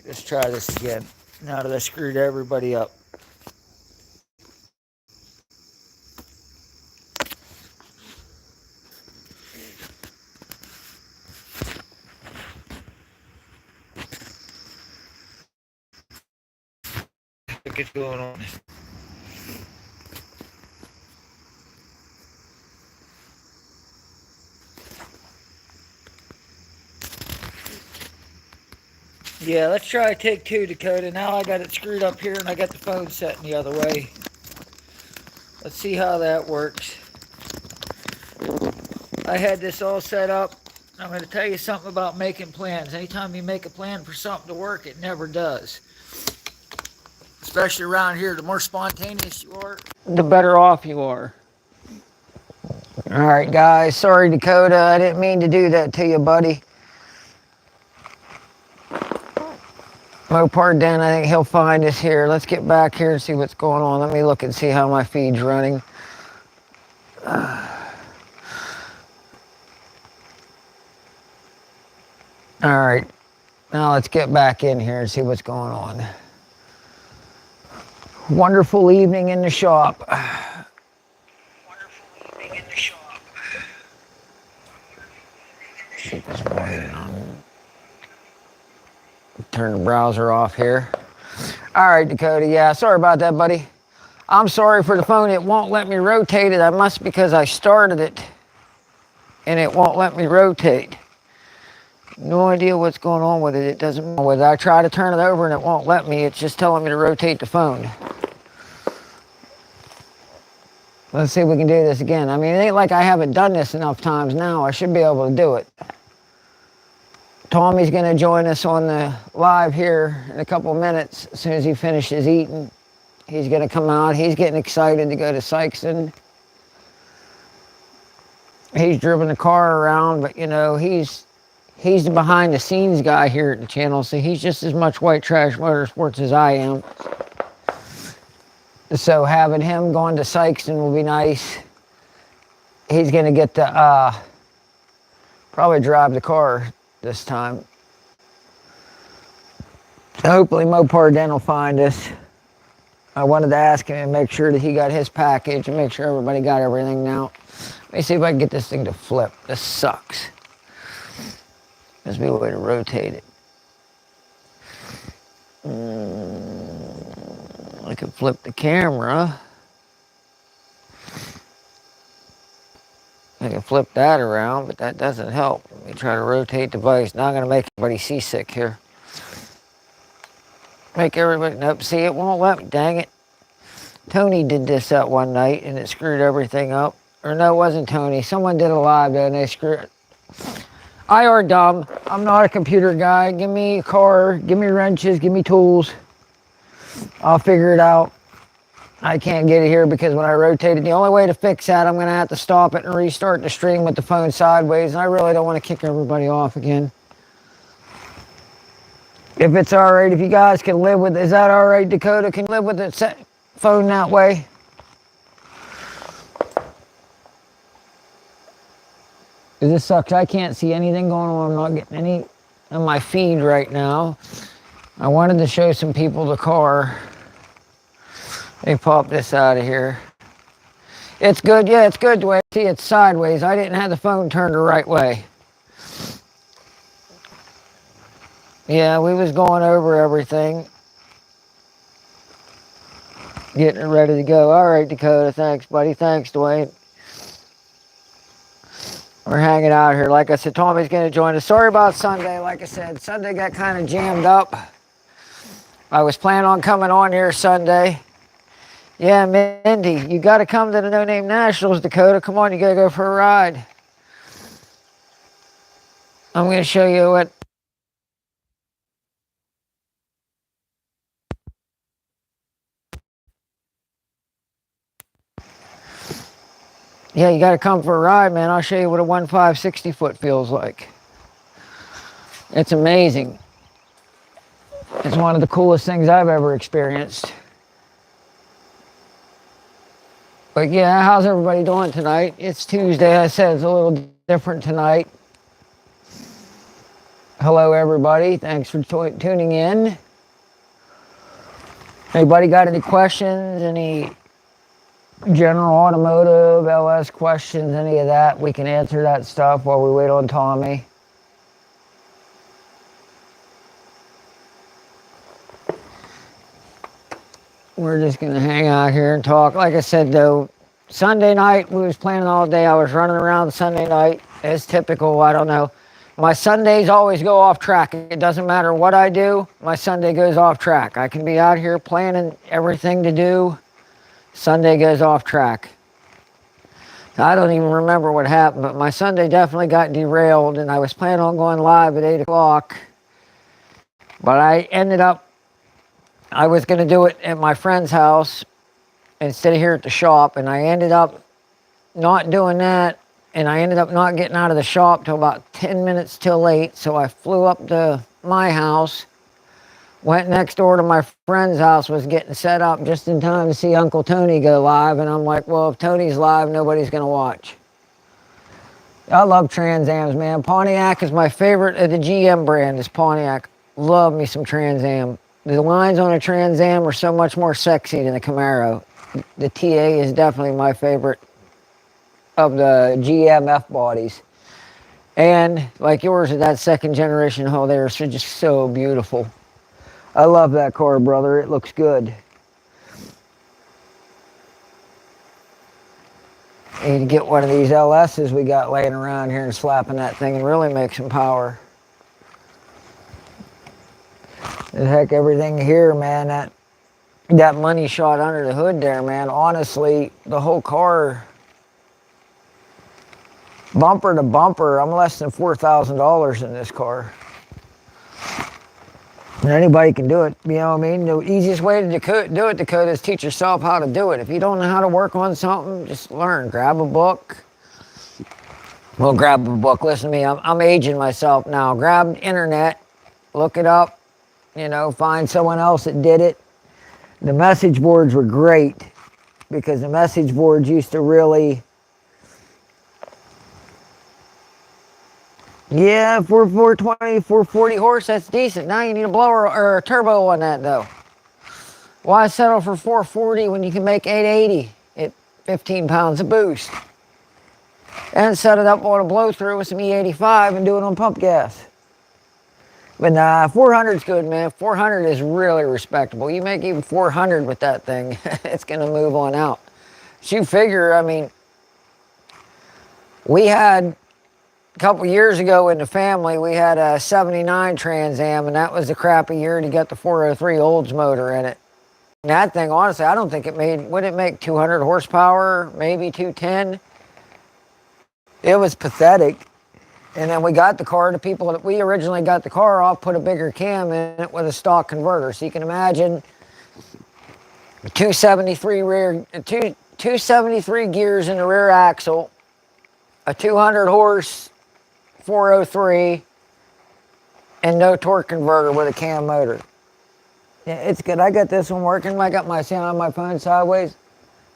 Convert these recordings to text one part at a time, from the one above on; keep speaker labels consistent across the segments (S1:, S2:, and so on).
S1: let's try this again. Now that I screwed everybody up. Look what's going on. Yeah, let's try take two, Dakota. Now I got it screwed up here and I got the phone set in the other way. Let's see how that works. I had this all set up. I'm going to tell you something about making plans. Anytime you make a plan for something to work, it never does. Especially around here, the more spontaneous you are, the better off you are. All right, guys. Sorry, Dakota. I didn't mean to do that to you, buddy. Mopar Den, I think he'll find us here. Let's get back here and see what's going on. Let me look and see how my feed's running. All right, now let's get back in here and see what's going on. Wonderful evening in the shop. Wonderful evening in the shop. Keep this volume on. Turn the browser off here. All right, Dakota. Yeah, sorry about that, buddy. I'm sorry for the phone. It won't let me rotate it. I must because I started it and it won't let me rotate. No idea what's going on with it. It doesn't. With I try to turn it over and it won't let me. It's just telling me to rotate the phone. Let's see if we can do this again. I mean, it ain't like I haven't done this enough times now. I should be able to do it. Tommy's going to join us on the live here in a couple of minutes. As soon as he finishes eating, he's going to come out. He's getting excited to go to Sikeston. He's driven the car around, but you know, he's the behind the scenes guy here at the channel, so he's just as much White Trash Motorsports as I am. So having him going to Sikeston will be nice. He's going to get to probably drive the car this time. Hopefully Mopar Den will find us. I wanted to ask him and make sure that he got his package and make sure everybody got everything now. Let me see if I can get this thing to flip. This sucks. Must be a way to rotate it. I can flip the camera. I can flip that around, but that doesn't help. Let me try to rotate the device. Now I'm going to make everybody seasick here. Make everybody... Nope, see, it won't let me. Dang it. Tony did this that one night, and it screwed everything up. Or no, it wasn't Tony. Someone did a live, and they screwed it. I are dumb. I'm not a computer guy. Give me a car, give me wrenches, give me tools. I'll figure it out. I can't get it here because when I rotate it, the only way to fix that, I'm going to have to stop it and restart the stream with the phone sideways. And I really don't want to kick everybody off again. If it's all right, if you guys can live with it, is that all right, Dakota? Can you live with the phone that way? This sucks. I can't see anything going on. I'm not getting any on my feed right now. I wanted to show some people the car. Let me pop this out of here. It's good. Yeah, it's good the way I see it's sideways. I didn't have the phone turned the right way. Yeah, we was going over everything. Getting it ready to go. All right, Dakota. Thanks, buddy. Thanks, Dwayne. We're hanging out here. Like I said, Tommy's going to join us. Sorry about Sunday. Like I said, Sunday got kind of jammed up. I was planning on coming on here Sunday. Yeah, Mindy, you got to come to the No Name Nationals, Dakota. Come on, you got to go for a ride. I'm going to show you what... Yeah, you got to come for a ride, man. I'll show you what a 1.5 60-foot feels like. It's amazing. It's one of the coolest things I've ever experienced. But yeah, how's everybody doing tonight? It's Tuesday. I said it's a little different tonight. Hello, everybody. Thanks for tuning in. Anybody got any questions? Any general automotive, LS questions, any of that? We can answer that stuff while we wait on Tommy. We're just going to hang out here and talk. Like I said, though, Sunday night, we was planning all day. I was running around Sunday night as typical. I don't know. My Sundays always go off track. It doesn't matter what I do. My Sunday goes off track. I can be out here planning everything to do. Sunday goes off track. I don't even remember what happened, but my Sunday definitely got derailed, and I was planning on going live at 8 o'clock. But I was going to do it at my friend's house instead of here at the shop, and I ended up not doing that, and I ended up not getting out of the shop till about 10 minutes till late, so I flew up to my house, went next door to my friend's house, was getting set up just in time to see Uncle Tony go live, and I'm like, well, if Tony's live, nobody's going to watch. I love Trans Ams, man. Pontiac is my favorite of the GM brand, is Pontiac. Love me some Trans Am. The lines on a Trans Am are so much more sexy than the Camaro. The TA is definitely my favorite of the GM F-bodies. And like yours, that second generation hull there is just so beautiful. I love that car, brother. It looks good. Need to get one of these LSs we got laying around here and slapping that thing and really make some power. The heck, everything here, man, that money shot under the hood there, man. Honestly, the whole car, bumper to bumper, I'm less than $4,000 in this car. And anybody can do it, you know what I mean? The easiest way to do it, Dakota, is teach yourself how to do it. If you don't know how to work on something, just learn. Grab a book. Well, grab a book. Listen to me, I'm aging myself now. Grab the internet, look it up. You know, find someone else that did it. The message boards were great because the message boards used to really, yeah, for 420, 440 horse, that's decent. Now you need a blower or a turbo on that though. Why settle for 440 when you can make 880 at 15 pounds of boost? And set it up on a blow through with some E85 and do it on pump gas. But nah, 400's good, man. 400 is really respectable. You make even 400 with that thing, it's going to move on out. So you figure, I mean, we had, a couple years ago in the family, we had a 79 Trans Am, and that was the crappy year to get the 403 Olds motor in it. And that thing, honestly, I don't think it made, would it make 200 horsepower, maybe 210? It was pathetic. And then we got the car, the people that we originally got the car off put a bigger cam in it with a stock converter. So you can imagine 273 gears in the rear axle, a 200 horse 403, and no torque converter with a cam motor. Yeah, it's good. I got this one working. I got my sound on my phone sideways.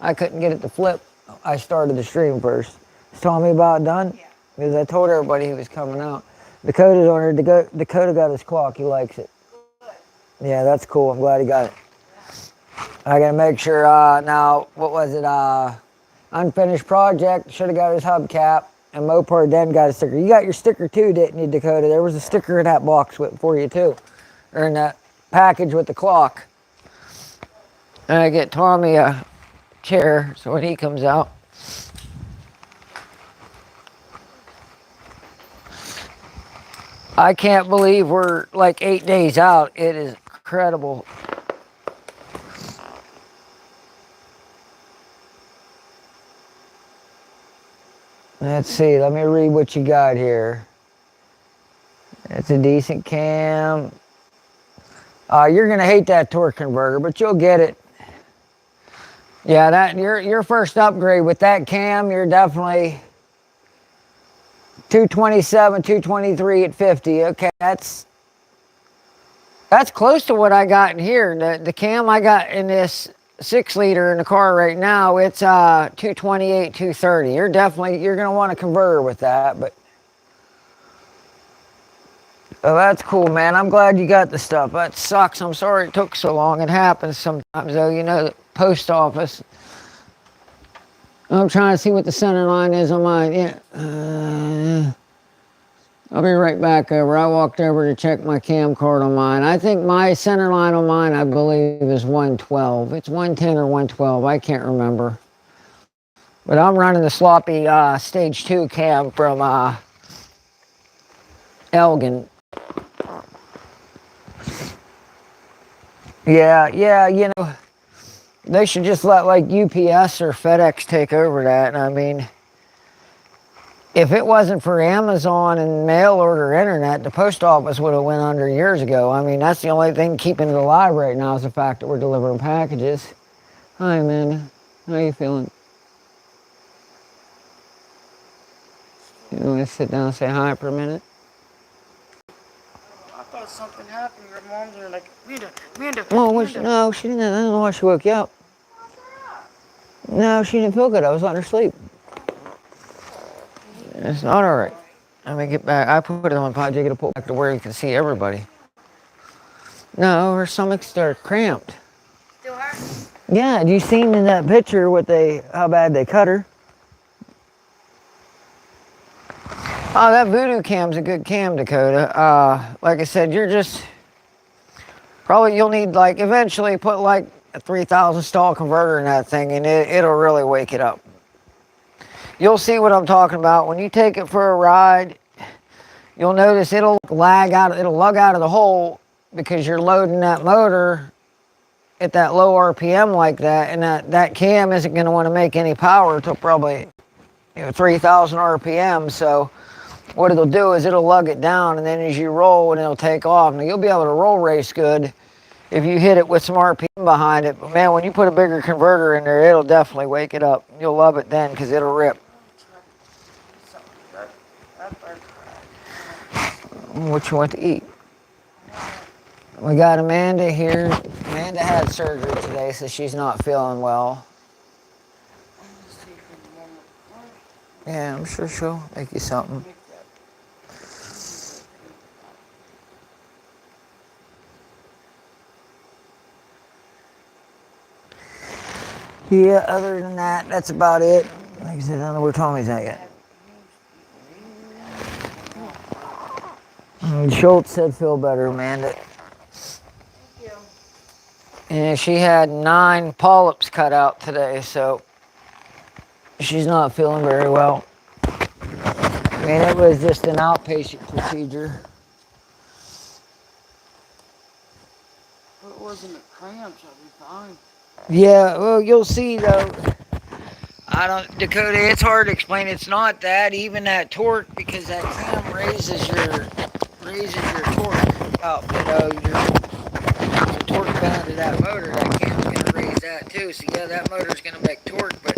S1: I couldn't get it to flip. I started the stream first. Is Tommy about done? Yeah. Because I told everybody he was coming out. Dakota's on her. Dakota got his clock. He likes it. Yeah, that's cool. I'm glad he got it. I got to make sure, now, what was it? Unfinished project. Should have got his hubcap. And Mopar then got a sticker. You got your sticker too, didn't you, Dakota? There was a sticker in that box for you too. Or in that package with the clock. And I get Tommy a chair so when he comes out. I can't believe we're like 8 days out. It is incredible. Let's see. Let me read what you got here. It's a decent cam. You're going to hate that torque converter, but you'll get it. Yeah, that your first upgrade with that cam, you're definitely 227, 223 at 50. Okay, that's close to what I got in here. The cam I got in this 6-liter in the car right now, it's 228, 230. You're going to want a converter with that, but Oh, that's cool, man. I'm glad you got the stuff. That sucks. I'm sorry it took so long. It happens sometimes, though. You know, the post office. I'm trying to see what the center line is on mine. Yeah. I'll be right back over. I walked over to check my cam card on mine. I think my center line on mine, I believe, is 112. It's 110 or 112. I can't remember. But I'm running the sloppy stage 2 cam from Elgin. Yeah, you know, they should just let like UPS or FedEx take over that. And I mean, if it wasn't for Amazon and mail order internet, the post office would have went under years ago. I mean, that's the only thing keeping it alive right now is the fact that we're delivering packages. Hi, Amanda. How you feeling? You want to sit down and say hi for a minute?
S2: I thought something happened. Your mom's are like, Amanda.
S1: Oh, no, she didn't. I don't know why she woke you up. No, she didn't feel good. I was letting her sleep. It's not all right. Let me get back. I put it on Pod Jiggy to pull back to where you can see everybody. No, her stomach's started cramped.
S2: Still hurting?
S1: Yeah, you seen in that picture how bad they cut her? Oh, that Voodoo cam's a good cam, Dakota. Like I said, you'll need like eventually put like a 3,000 stall converter in that thing, and it'll really wake it up. You'll see what I'm talking about when you take it for a ride. You'll notice it'll lug out of the hole because you're loading that motor at that low RPM like that, and that cam isn't going to want to make any power until probably 3,000 RPM. So what it'll do is it'll lug it down, and then as you roll, and it'll take off. Now you'll be able to roll race good if you hit it with some RPM behind it. But man, when you put a bigger converter in there, it'll definitely wake it up. You'll love it then because it'll rip. What you want to eat? We got Amanda here. Amanda had surgery today, so she's not feeling well. Yeah, I'm sure she'll make you something. Yeah, other than that, that's about it. Like I said, I don't know where Tommy's at yet. Schultz said feel better, Amanda.
S2: Thank you.
S1: And she had 9 polyps cut out today, so she's not feeling very well. I mean, it was just an outpatient procedure.
S2: But it wasn't the cramps. I'll be fine.
S1: Yeah, well, you'll see though. Dakota, it's hard to explain. It's not that, even that torque, because that cam raises your torque up. You know, the torque bound to that motor, that cam's gonna raise that too. So yeah, that motor's gonna make torque, but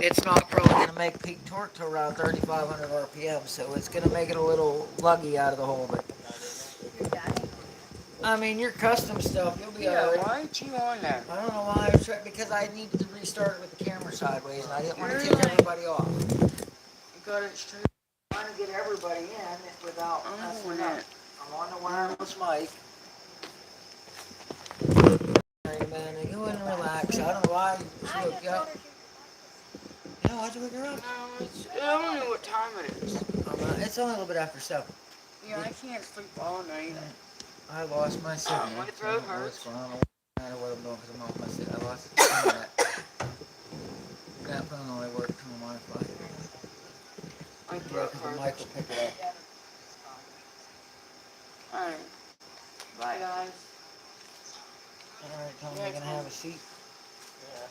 S1: it's not probably gonna make peak torque to around 3,500 RPM. So it's gonna make it a little luggy out of the hole. But I mean, your custom stuff, you'll be alright.
S2: Why aren't you on there?
S1: I don't know why I was trying, because I needed to restart it with the camera sideways, and I didn't want to kick everybody off.
S2: You got it straight.
S1: I'm trying to get everybody in without messing up. I'm on the wireless mic. Alright, man, now go in and relax. I don't know why you woke you up. No, why'd you wake her up?
S2: No, I don't know what time it is.
S1: It's only a little bit after 7.
S2: Yeah, I can't sleep all night.
S1: I lost my signal.
S2: My throat hurts.
S1: I don't know what I'm doing because I'm off my signal. I lost the internet. That phone only works from Wi-Fi.
S2: My
S1: Yeah,
S2: throat
S1: because the
S2: hurts.
S1: mic will pick it up.
S2: Alright. Bye, guys.
S1: Alright, Tom, you gonna have a seat?
S3: Yeah.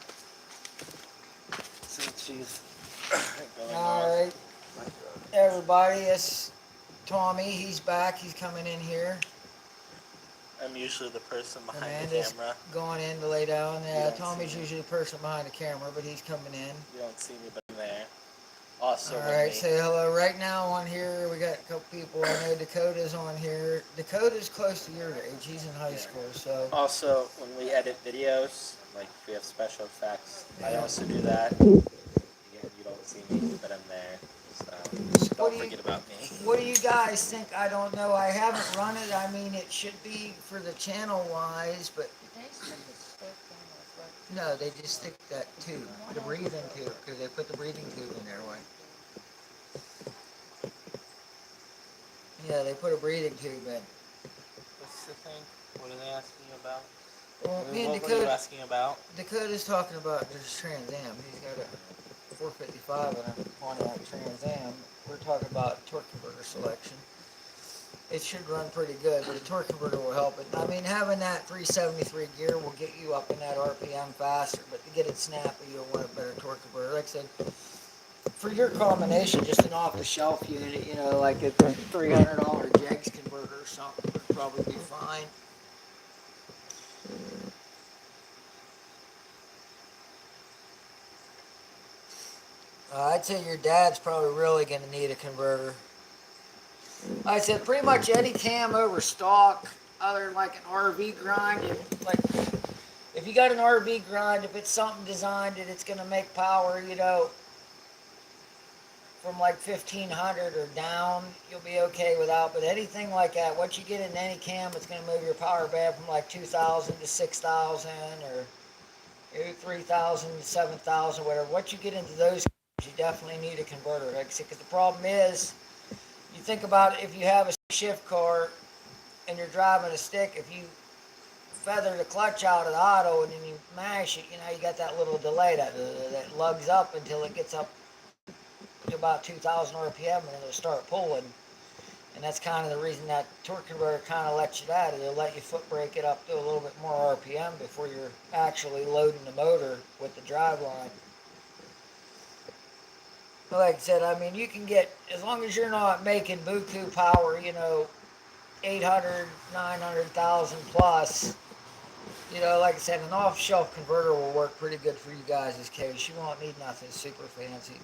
S3: Since she's going on.
S1: Alright. Everybody, it's Tommy. He's back. He's coming in here.
S3: I'm usually the person behind
S1: Amanda's
S3: the camera.
S1: going in to lay down. Yeah,
S3: don't
S1: Tommy's
S3: see me.
S1: usually the person behind the camera, but he's coming in.
S3: You don't see me, but I'm there. Also,
S1: Alright, say hello. Right now on here, we got a couple people. I know Dakota's on here. Dakota's close to your age. He's in high school, so.
S3: Also, when we edit videos, like if we have special effects, I also do that. Again, you don't see me, but I'm there. So. Just
S1: What
S3: don't
S1: do you-
S3: forget about me.
S1: What do you guys think? I don't know. I haven't run it. I mean, it should be for the channel wise, but
S2: They stick a stick in the front.
S1: no, they just stick that tube, the breathing tube, because they put the breathing tube in there. Way. Yeah, they put a breathing tube in.
S3: What's the thing? What are they asking you about?
S1: Well, me and
S3: What were you
S1: Dakota,
S3: asking about?
S1: Dakota's talking about this Trans Am. He's got a 455 and a Pontiac Trans Am. We're talking about torque converter selection. It should run pretty good, but a torque converter will help it. I mean, having that 373 gear will get you up in that RPM faster, but to get it snappy, you'll want a better torque converter. Like I said, for your combination, just an off-the-shelf unit, you know, like a $300 JEGS converter or something would probably be fine. I'd say your dad's probably really going to need a converter. I said pretty much any cam over stock, other than like an RV grind. Like if you got an RV grind, if it's something designed that it's going to make power, you know, from like 1500 or down, you'll be okay without. But anything like that, once you get in any cam, it's going to move your power band from like 2000 to 6000 or 3000 to 7000, whatever. Once you get into those, you definitely need a converter. Like I said, because the problem is, you think about it, if you have a shift car and you're driving a stick, if you feather the clutch out of the auto and then you mash it, you know, you got that little delay that lugs up until it gets up to about 2000 RPM and then it'll start pulling. And that's kind of the reason that torque converter kind of lets you that. It'll let you foot brake it up to a little bit more RPM before you're actually loading the motor with the drive line. But like I said, I mean, you can get, as long as you're not making buku power, you know, 800, 900,000 plus, you know, like I said, an off-shelf converter will work pretty good for you guys' case. You won't need nothing super fancy.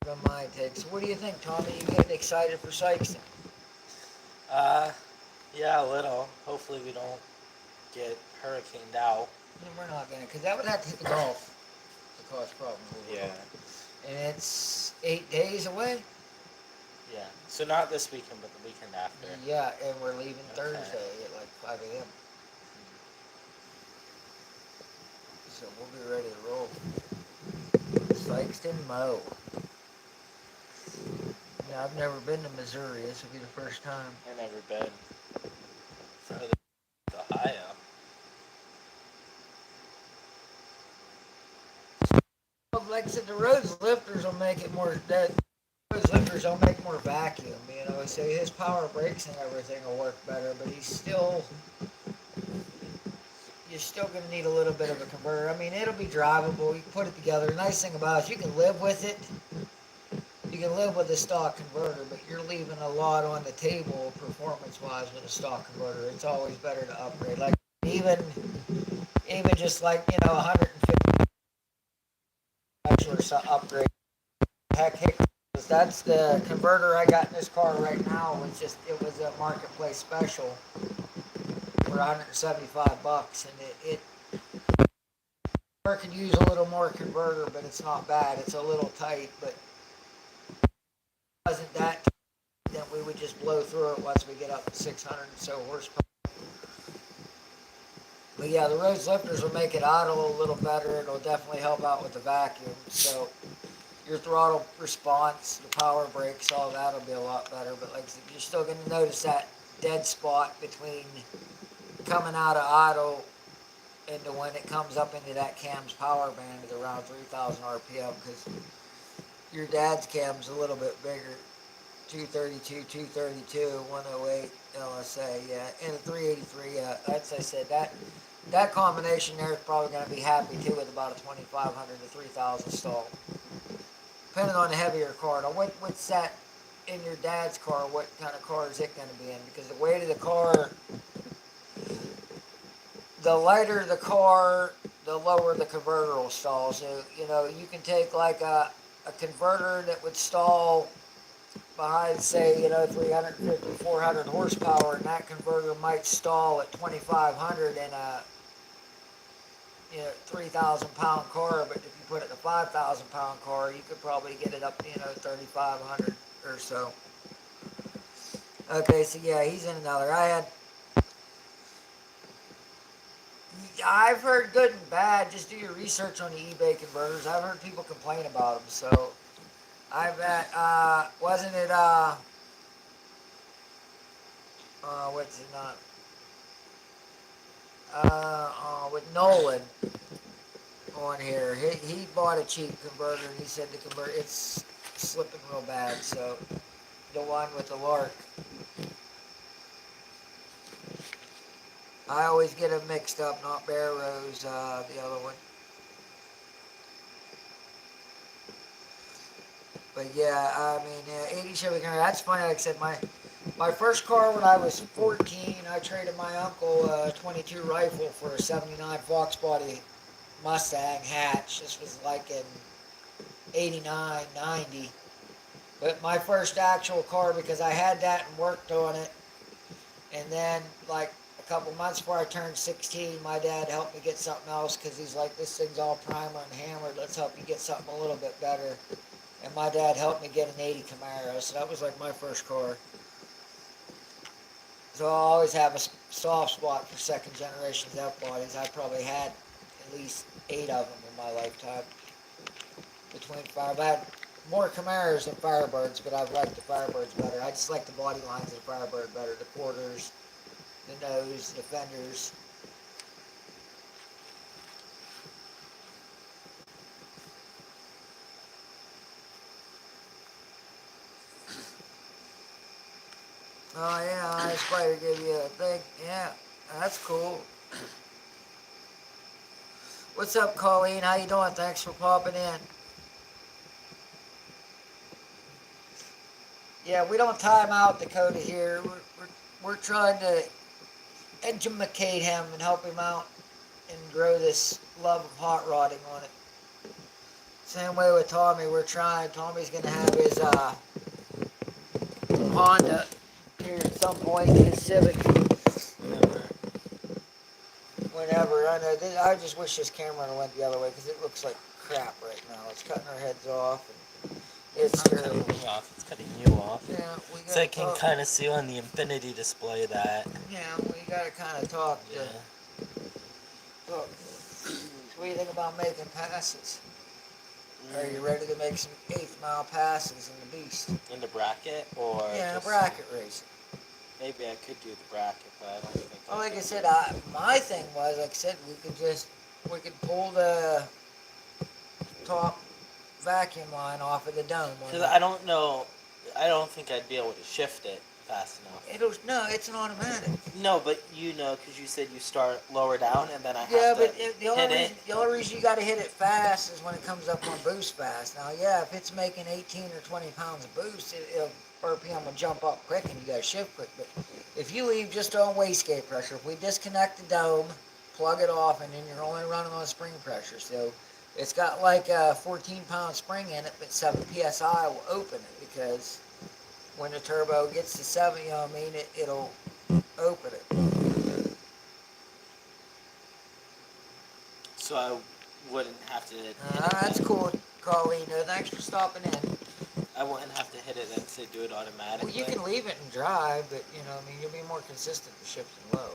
S1: From my take. So what do you think, Tommy? You getting excited for Sykeston?
S3: Yeah, a little. Hopefully we don't get hurricaned out.
S1: No, we're not gonna, because that would have to hit the Gulf to cause problems.
S3: Yeah.
S1: And it's 8 days away.
S3: Yeah. So not this weekend, but the weekend after.
S1: Yeah, and we're leaving
S3: Okay.
S1: Thursday at like 5 a.m. So we'll be ready to roll. Sykeston, Mo. Yeah, I've never been to Missouri. This will be the first time.
S3: I've never been further to Ohio.
S1: Well, like I said, the roads lifters will make it more. That roads lifters will make more vacuum. You know, so his power brakes and everything will work better. But he's still. You're still going to need a little bit of a converter. I mean, it'll be drivable. You can put it together. The nice thing about it is you can live with it. You can live with a stock converter, but you're leaving a lot on the table performance-wise with a stock converter. It's always better to upgrade. Like even just like, you know, 150 or upgrade. Heck, that's the converter I got in this car right now. It was a marketplace special for $175, and it could use a little more converter, but it's not bad. It's a little tight, but wasn't that tight, then we would just blow through it once we get up to 600 and so horsepower. But yeah, the roads lifters will make it idle a little better. It'll definitely help out with the vacuum. So your throttle response, the power brakes, all that'll be a lot better. But like I said, you're still going to notice that dead spot between coming out of idle into when it comes up into that cam's power band at around 3,000 RPM, because your dad's cam's a little bit bigger, 232, 232, 108 LSA, yeah, and a 383. As I said, that combination there is probably going to be happy too with about a 2,500 to 3,000 stall, depending on the heavier car. Now, what's that in your dad's car? What kind of car is it going to be in? Because the weight of the car, the lighter the car, the lower the converter will stall. So, you know, you can take like a converter that would stall behind, say, you know, 350, 400 horsepower, and that converter might stall at 2,500, and 3,000 pound car, but if you put it in a 5,000 pound car, you could probably get it up to 3,500 or so. Okay, so yeah, he's in another. I've heard good and bad. Just do your research on the eBay converters. I've heard people complain about them. So I bet, wasn't it, what's it not? With Nolan on here, he bought a cheap converter and he said the converter, it's slipping real bad. So the one with the Lark. I always get them mixed up, not Bear Rose, the other one. But yeah, I mean, 80 Chevy Camry, that's funny. Like I said, my first car when I was 14, I traded my uncle a 22 rifle for a 79 Fox body Mustang hatch. This was like in 89, 90. But my first actual car, because I had that and worked on it, and then like a couple months before I turned 16, my dad helped me get something else because he's like, this thing's all primer and hammered. Let's help you get something a little bit better. And my dad helped me get an 80 Camaro, so that was like my first car. So I always have a soft spot for second generation F bodies. I probably had at least 8 of them in my lifetime. Between I've had more Camaros than Firebirds, but I've liked the Firebirds better. I just like the body lines of the Firebird better. The quarters, the nose, the fenders. Oh yeah, I Spider give you a thing. Yeah, that's cool. What's up, Colleen? How you doing? Thanks for popping in. Yeah, we don't time out Dakota here. We're trying to educate him and help him out and grow this love of hot rodding on it. Same way with Tommy. We're trying. Tommy's gonna have his Honda here at some point. His Civic. Whenever. I know. I just wish this camera went the other way because it looks like crap right now. It's cutting our heads off. And it's terrible.
S3: Cutting me off. It's cutting you off.
S1: Yeah, we
S3: So I
S1: gotta
S3: can
S1: talk.
S3: kind of see on the infinity display that.
S1: Yeah, we gotta kind of talk.
S3: Yeah.
S1: Look, so what do you think about making passes? Are you ready to make some 8th mile passes in the Beast?
S3: In the bracket or?
S1: Yeah,
S3: just,
S1: bracket racing.
S3: Maybe I could do the bracket, but I don't think.
S1: Well, like I said, my thing was, like I said, we could pull the top vacuum line off of the dome.
S3: Because I don't know. I don't think I'd be able to shift it fast enough.
S1: No, it's an automatic.
S3: No, but you know, because you said you start lower down and then I have
S1: Yeah,
S3: to
S1: but the only reason you got to hit it fast is when it comes up on boost fast. Now, yeah, if it's making 18 or 20 pounds of boost, RPM will jump up quick and you got to shift quick. But if you leave just on wastegate pressure, if we disconnect the dome, plug it off, and then you're only running on spring pressure. So it's got like a 14-pound spring in it, but 7 psi will open it because when the turbo gets to 7, you know what I mean, it'll open it.
S3: So I wouldn't have to.
S1: That's cool, Colleen. Thanks for stopping in.
S3: I wouldn't have to hit it and say do it automatically.
S1: Well, you can leave it and drive, but you know, I mean, you'll be more consistent with shifting low.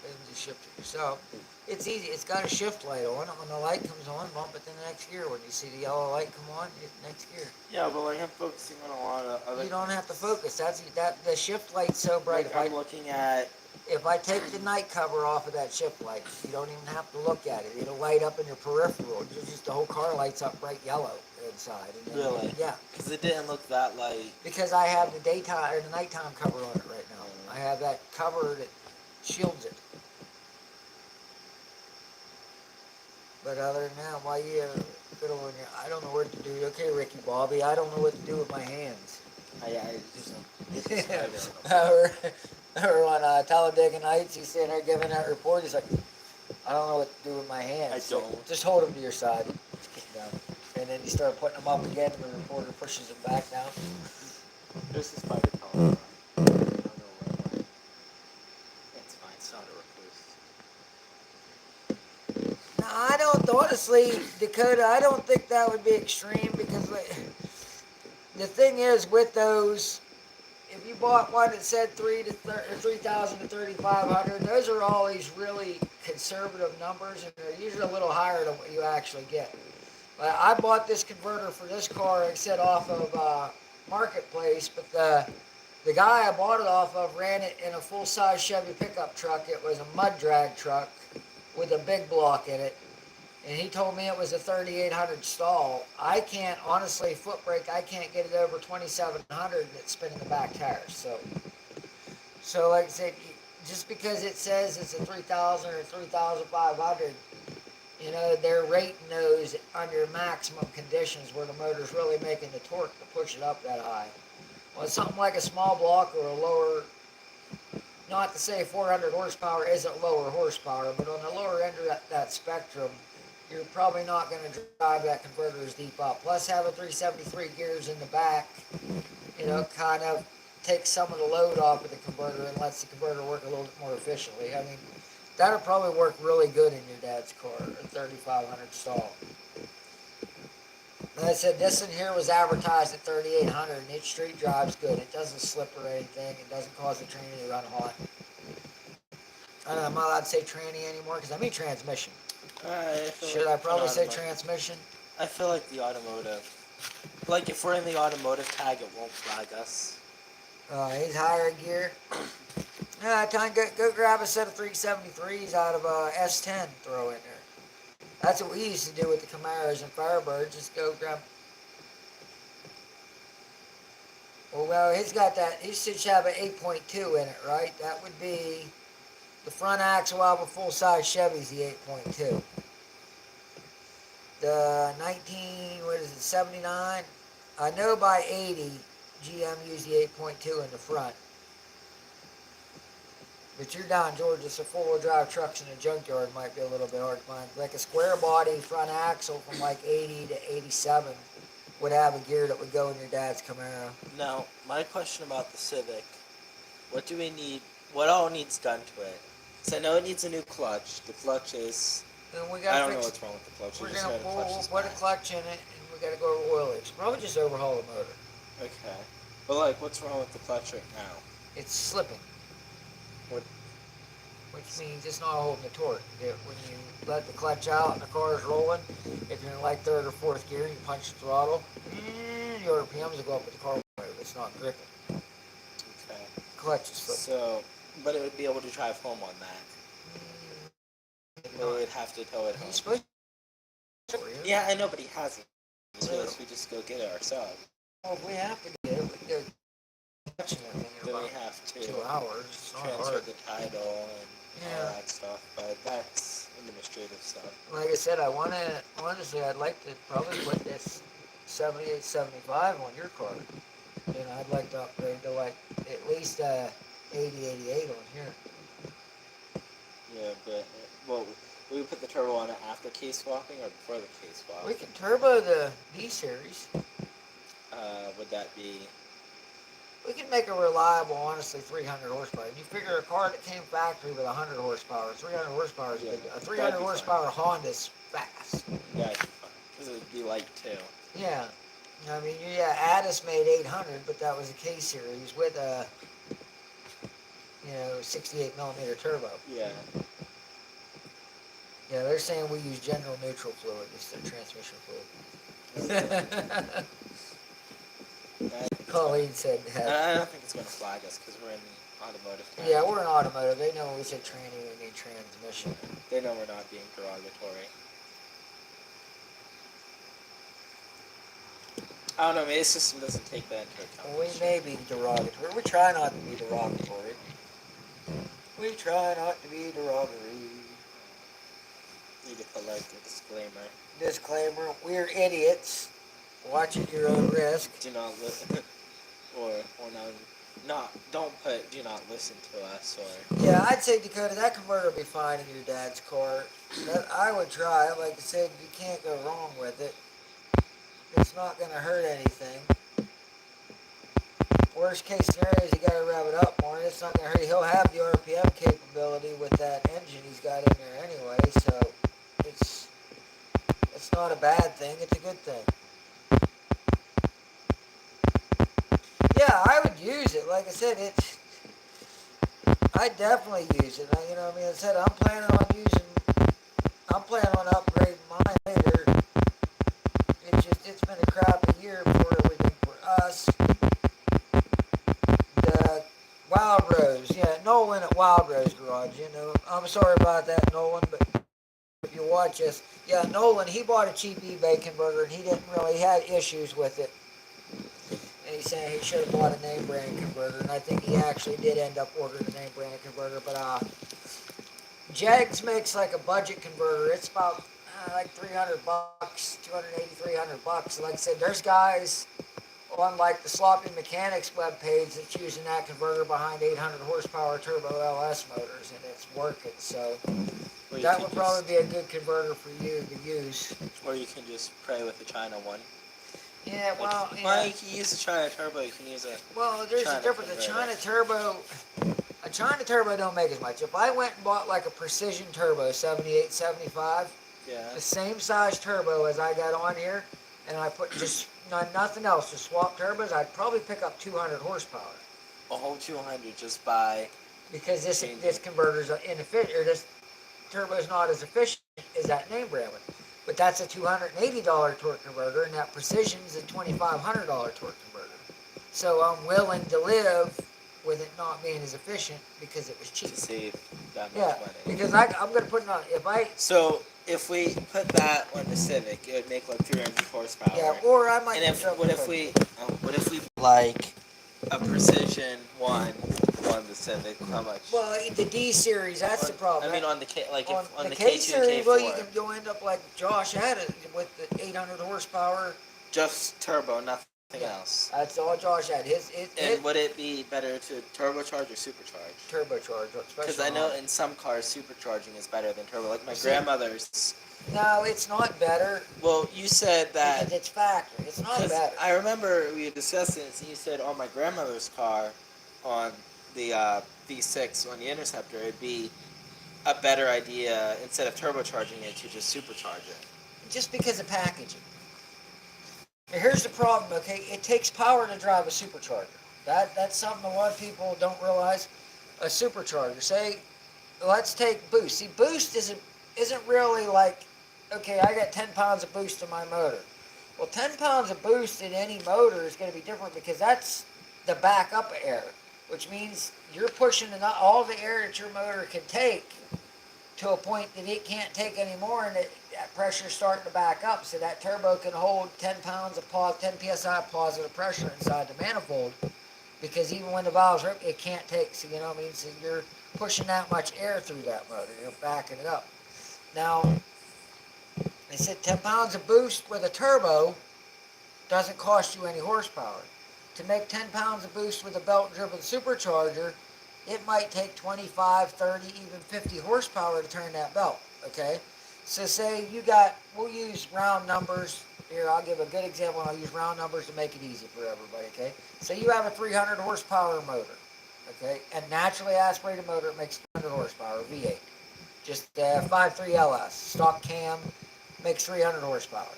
S1: And just shift it yourself. It's easy. It's got a shift light on it. When the light comes on, bump it to the next gear. When you see the yellow light come on, hit the next gear.
S3: Yeah, but like I'm focusing on a lot of other.
S1: You don't have to focus. The shift light's so bright.
S3: Like I'm looking at.
S1: If I take the night cover off of that shift light, you don't even have to look at it. It'll light up in your peripheral. Just the whole car lights up bright yellow inside. And then,
S3: Really?
S1: Yeah.
S3: Because it didn't look that light.
S1: Because I have the daytime or the nighttime cover on it right now. I have that cover that shields it. But other than that, why you fiddle on your? I don't know what to do. Okay, Ricky Bobby, I don't know what to do with my hands.
S3: I just.
S1: Or on Talladega Nights, he's sitting there giving that report. He's like, I don't know what to do with my hands.
S3: I don't.
S1: Just hold them to your side. Down. And then you start putting them up again, and the reporter pushes them back down.
S3: This is Spider Colorado. I don't know where. It's fine. It's not a recluse.
S1: honestly, Dakota, I don't think that would be extreme because the thing is with those, if you bought one that said 3,000 to 3,500, those are always really conservative numbers, and they're usually a little higher than what you actually get. I bought this converter for this car, like I said, off of Marketplace, but the guy I bought it off of ran it in a full-size Chevy pickup truck. It was a mud drag truck with a big block in it, and he told me it was a 3,800 stall. I can't, honestly, foot brake, I can't get it over 2,700 and it's spinning the back tires. So like I said, just because it says it's a 3,000 or 3,500, you know, they're rating those under maximum conditions where the motor's really making the torque to push it up that high. Well, something like a small block or a lower, not to say 400 horsepower isn't lower horsepower, but on the lower end of that spectrum, you're probably not going to drive that converter as deep up. Plus, having 373 gears in the back, you know, kind of takes some of the load off of the converter and lets the converter work a little bit more efficiently. I mean, that'll probably work really good in your dad's car, a 3,500 stall. Like I said, this in here was advertised at 3,800, and it street drives good. It doesn't slip or anything. It doesn't cause the tranny to run hot. I don't know, I'm not allowed to say tranny anymore because I mean transmission. Should I probably say transmission?
S3: I feel like the automotive. Like if we're in the automotive tag, it won't flag us.
S1: He's higher gear. Time go grab a set of 373s out of S10, throw in there. That's what we used to do with the Camaros and Firebirds. Just go grab. Well, he's got that. He should have an 8.2 in it, right? That would be the front axle out of a full-size Chevy's the 8.2. The 79? I know by 80, GM used the 8.2 in the front. But you're down in Georgia, so four-wheel drive trucks in a junkyard might be a little bit hard to find. Like a square body front axle from like 80 to 87 would have a gear that would go in your dad's Camaro.
S3: Now, my question about the Civic, what do we need, what all needs done to it? So I know it needs a new clutch. The clutch is,
S1: And we
S3: I
S1: gotta
S3: don't know
S1: fix,
S3: what's wrong with the clutch.
S1: we're
S3: We just
S1: gonna
S3: know the clutch is
S1: put a
S3: bad.
S1: clutch in it, and we gotta go to oil leaks. Probably just overhaul the motor.
S3: Okay. But like, what's wrong with the clutch right now?
S1: It's slipping.
S3: What?
S1: Which means it's not holding the torque. When you let the clutch out and the car is rolling, if you're in like third or fourth gear and you punch the throttle, your RPMs will go up with the car move. It's not gripping.
S3: Okay.
S1: Clutch is slipping.
S3: So, but it would be able to drive home on that. Or we'd have to tow it home.
S1: He's supposed to.
S3: Yeah, I know, but he hasn't. So we just go get it ourselves.
S1: Well, if we have to get it, we can go touching that thing in
S3: Then we
S1: about
S3: have to
S1: 2 hours. It's not
S3: transfer
S1: hard.
S3: the title and
S1: Yeah.
S3: all that stuff. But that's administrative stuff.
S1: Like I said, honestly, I'd like to probably put this 78, 75 on your car. You know, I'd like to upgrade to like at least 80, 88 on here.
S3: Yeah, but well, we would put the turbo on it after case swapping or before the case swap.
S1: We can turbo the D series.
S3: Would that be?
S1: We can make a reliable, honestly, 300 horsepower. And you figure a car that came factory with 100 horsepower, 300 horsepower is
S3: Yeah,
S1: good. A
S3: that'd
S1: 300
S3: be
S1: horsepower Honda's fast.
S3: That'd be fun because it would be light too.
S1: Yeah. I mean, yeah, Addis made 800, but that was a K series with a, 68 millimeter turbo.
S3: Yeah.
S1: Yeah, they're saying we use general neutral fluid instead of transmission fluid. Colleen said that.
S3: I don't think it's gonna flag us because we're in the automotive. Tag.
S1: Yeah, we're in automotive. They know when we say tranny, we mean transmission.
S3: They know we're not being derogatory. I don't know. Maybe the system doesn't take that into account.
S1: Well, we may be derogatory. We try not to be derogatory. We try not to be derogatory.
S3: Need to put like a disclaimer.
S1: Disclaimer, we're idiots. Watch at your own risk.
S3: Do not listen, or don't put do not listen to us or.
S1: Yeah, I'd say, Dakota, that converter will be fine in your dad's car. I would try it. Like I said, you can't go wrong with it. It's not going to hurt anything. Worst case scenario is you got to rev it up more. It's not going to hurt you. He'll have the RPM capability with that engine he's got in there anyway, so It's not a bad thing. It's a good thing. Yeah, I would use it. Like I said, I definitely use it. You know, what I mean, I said I'm planning on upgrading mine later. It's been a crappy year for everything for us. The Wild Rose, yeah, Nolan at Wild Rose Garage. You know, I'm sorry about that, Nolan, but if you watch us, yeah, Nolan, he bought a cheap eBay converter and he didn't really had issues with it. And he's saying he should have bought a name brand converter, and I think he actually did end up ordering a name brand converter. But Jags makes like a budget converter. It's about like $300, 280, $300. Like I said, there's guys on like the Sloppy Mechanics webpage that's using that converter behind 800 horsepower turbo LS motors, and it's working. So that would probably be a good converter for you to use.
S3: Or you can just pray with the China one.
S1: Yeah, well,
S3: well, you can use a China turbo. You can use a.
S1: Well, there's a difference. A China turbo don't make as much. If I went and bought like a Precision Turbo 78, 75,
S3: yeah,
S1: the same size turbo as I got on here, and I put just nothing else, just swap turbos, I'd probably pick up 200 horsepower.
S3: A whole 200 just by.
S1: Because this converter's inefficient, or this turbo's not as efficient as that name brand one. But that's a $280 torque converter, and that Precision's a $2,500 torque converter. So I'm willing to live with it not being as efficient because it was cheap.
S3: To save that much money.
S1: Because I'm going to put it on,
S3: So if we put that on the Civic, it would make like 300 horsepower.
S1: Yeah, or I might.
S3: And what if we like a Precision one on the Civic? How much?
S1: Well, the D series, that's the problem.
S3: I mean, on the K, like on the
S1: K
S3: K2
S1: series,
S3: and K4.
S1: well, you'll end up like Josh had it with the 800 horsepower.
S3: Just turbo, nothing else.
S1: That's all Josh had.
S3: And would it be better to turbocharge or supercharge?
S1: Turbocharge,
S3: because I know in some cars supercharging is better than turbo. Like my grandmother's.
S1: No, it's not better.
S3: Well, you said that
S1: because it's factory. It's not better.
S3: I remember we had discussed this, and you said on my grandmother's car, on the V6 on the Interceptor, it'd be a better idea instead of turbocharging it to just supercharge it.
S1: Just because of packaging. Here's the problem, okay? It takes power to drive a supercharger. That's something a lot of people don't realize. A supercharger, say, let's take boost. See, boost isn't really like, okay, I got 10 pounds of boost in my motor. Well, 10 pounds of boost in any motor is going to be different because that's the backup air, which means you're pushing all the air that your motor can take to a point that it can't take anymore, and that pressure's starting to back up, so that turbo can hold 10 pounds of 10 psi positive pressure inside the manifold, because even when the valve's ripped, it can't take, so you know what I mean, so you're pushing that much air through that motor, you're backing it up. Now, they said 10 pounds of boost with a turbo doesn't cost you any horsepower. To make 10 pounds of boost with a belt-driven supercharger, it might take 25, 30, even 50 horsepower to turn that belt, okay? So say we'll use round numbers. Here, I'll give a good example, and I'll use round numbers to make it easy for everybody, okay? So you have a 300 horsepower motor, okay? A naturally aspirated motor, it makes 300 horsepower, V8. Just 5.3 LS, stock cam, makes 300 horsepower.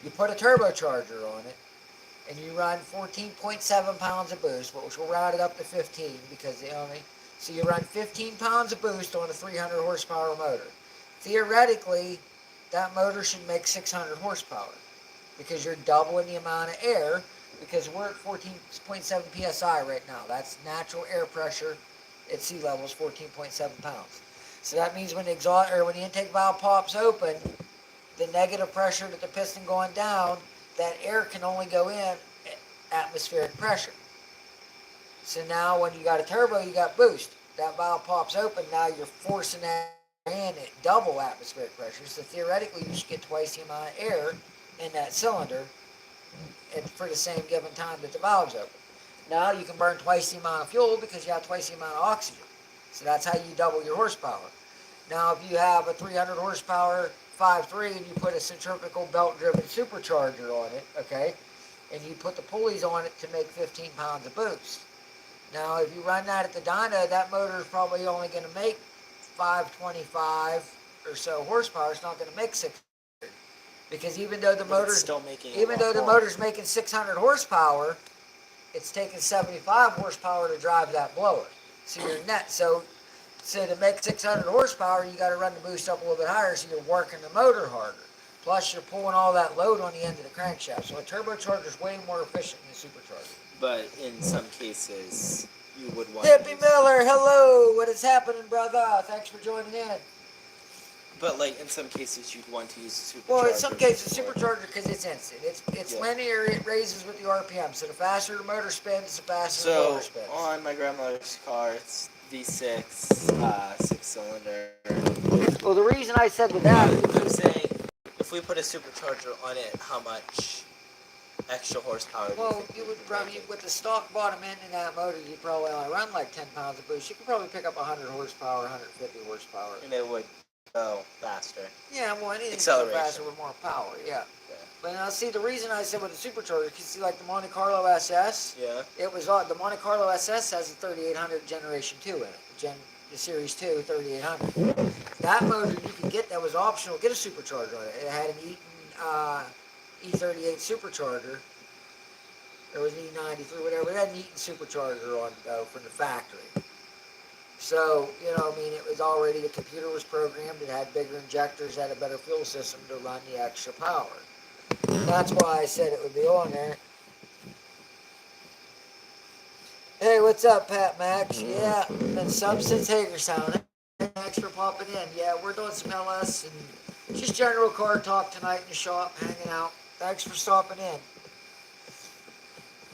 S1: You put a turbocharger on it, and you run 14.7 pounds of boost, which will round it up to 15 because, you know what I mean? So you run 15 pounds of boost on a 300 horsepower motor. Theoretically, that motor should make 600 horsepower because you're doubling the amount of air, because we're at 14.7 psi right now. That's natural air pressure at sea level is 14.7 pounds. So that means when the intake valve pops open, the negative pressure to the piston going down, that air can only go in at atmospheric pressure. So now when you got a turbo, you got boost. That valve pops open, now you're forcing that in at double atmospheric pressure. So theoretically, you should get twice the amount of air in that cylinder for the same given time that the valve's open. Now you can burn twice the amount of fuel because you have twice the amount of oxygen. So that's how you double your horsepower. Now if you have a 300 horsepower 5.3 and you put a centrifugal belt-driven supercharger on it, okay, and you put the pulleys on it to make 15 pounds of boost. Now if you run that at the dyno, that motor is probably only going to make 525 or so horsepower. It's not going to make 600. Because even though the
S3: But it's
S1: motor's
S3: still making a
S1: even
S3: lot
S1: though the
S3: more.
S1: motor's making 600 horsepower, it's taking 75 horsepower to drive that blower. So you're net. So to make 600 horsepower, you got to run the boost up a little bit higher, so you're working the motor harder. Plus, you're pulling all that load on the end of the crankshaft. So a turbocharger is way more efficient than a supercharger.
S3: But in some cases, you would want.
S1: Hippie Miller, hello. What is happening, brother? Thanks for joining in.
S3: But like in some cases, you'd want to use a supercharger.
S1: Well, in some cases,
S3: before-
S1: supercharger because it's instant. It's
S3: Yeah.
S1: linear. It raises with the RPM. So the faster the motor spins, the faster the
S3: So
S1: motor spins.
S3: on my grandmother's car, it's V6, 6-cylinder.
S1: Well, the reason I said with that,
S3: I'm saying, if we put a supercharger on it, how much extra horsepower? do
S1: well,
S3: think
S1: you
S3: we
S1: would
S3: could
S1: probably
S3: make it?
S1: with the stock bottom end in that motor, you probably only run like 10 pounds of boost. You could probably pick up 100 horsepower, 150 horsepower.
S3: And it would go faster.
S1: Yeah, well, anything
S3: Acceleration.
S1: faster with more power. Yeah.
S3: Yeah.
S1: But now, see, the reason I said with the supercharger, because see, like the Monte Carlo SS,
S3: Yeah.
S1: it was on the Monte Carlo SS has a 3800 Generation 2 in it. The Series 2 3800. That motor you could get that was optional. Get a supercharger on it. It had an Eaton E38 supercharger. There was an E93, whatever. It had an Eaton supercharger on it though from the factory. So, you know, I mean, it was already, the computer was programmed, it had bigger injectors, had a better fuel system to run the extra power. That's why I said it would be on there. Hey, what's up, Pat Max? Yeah, been sub since Hagerstown. Thanks for popping in. Yeah, we're doing some LS and just general car talk tonight in the shop, hanging out. Thanks for stopping in.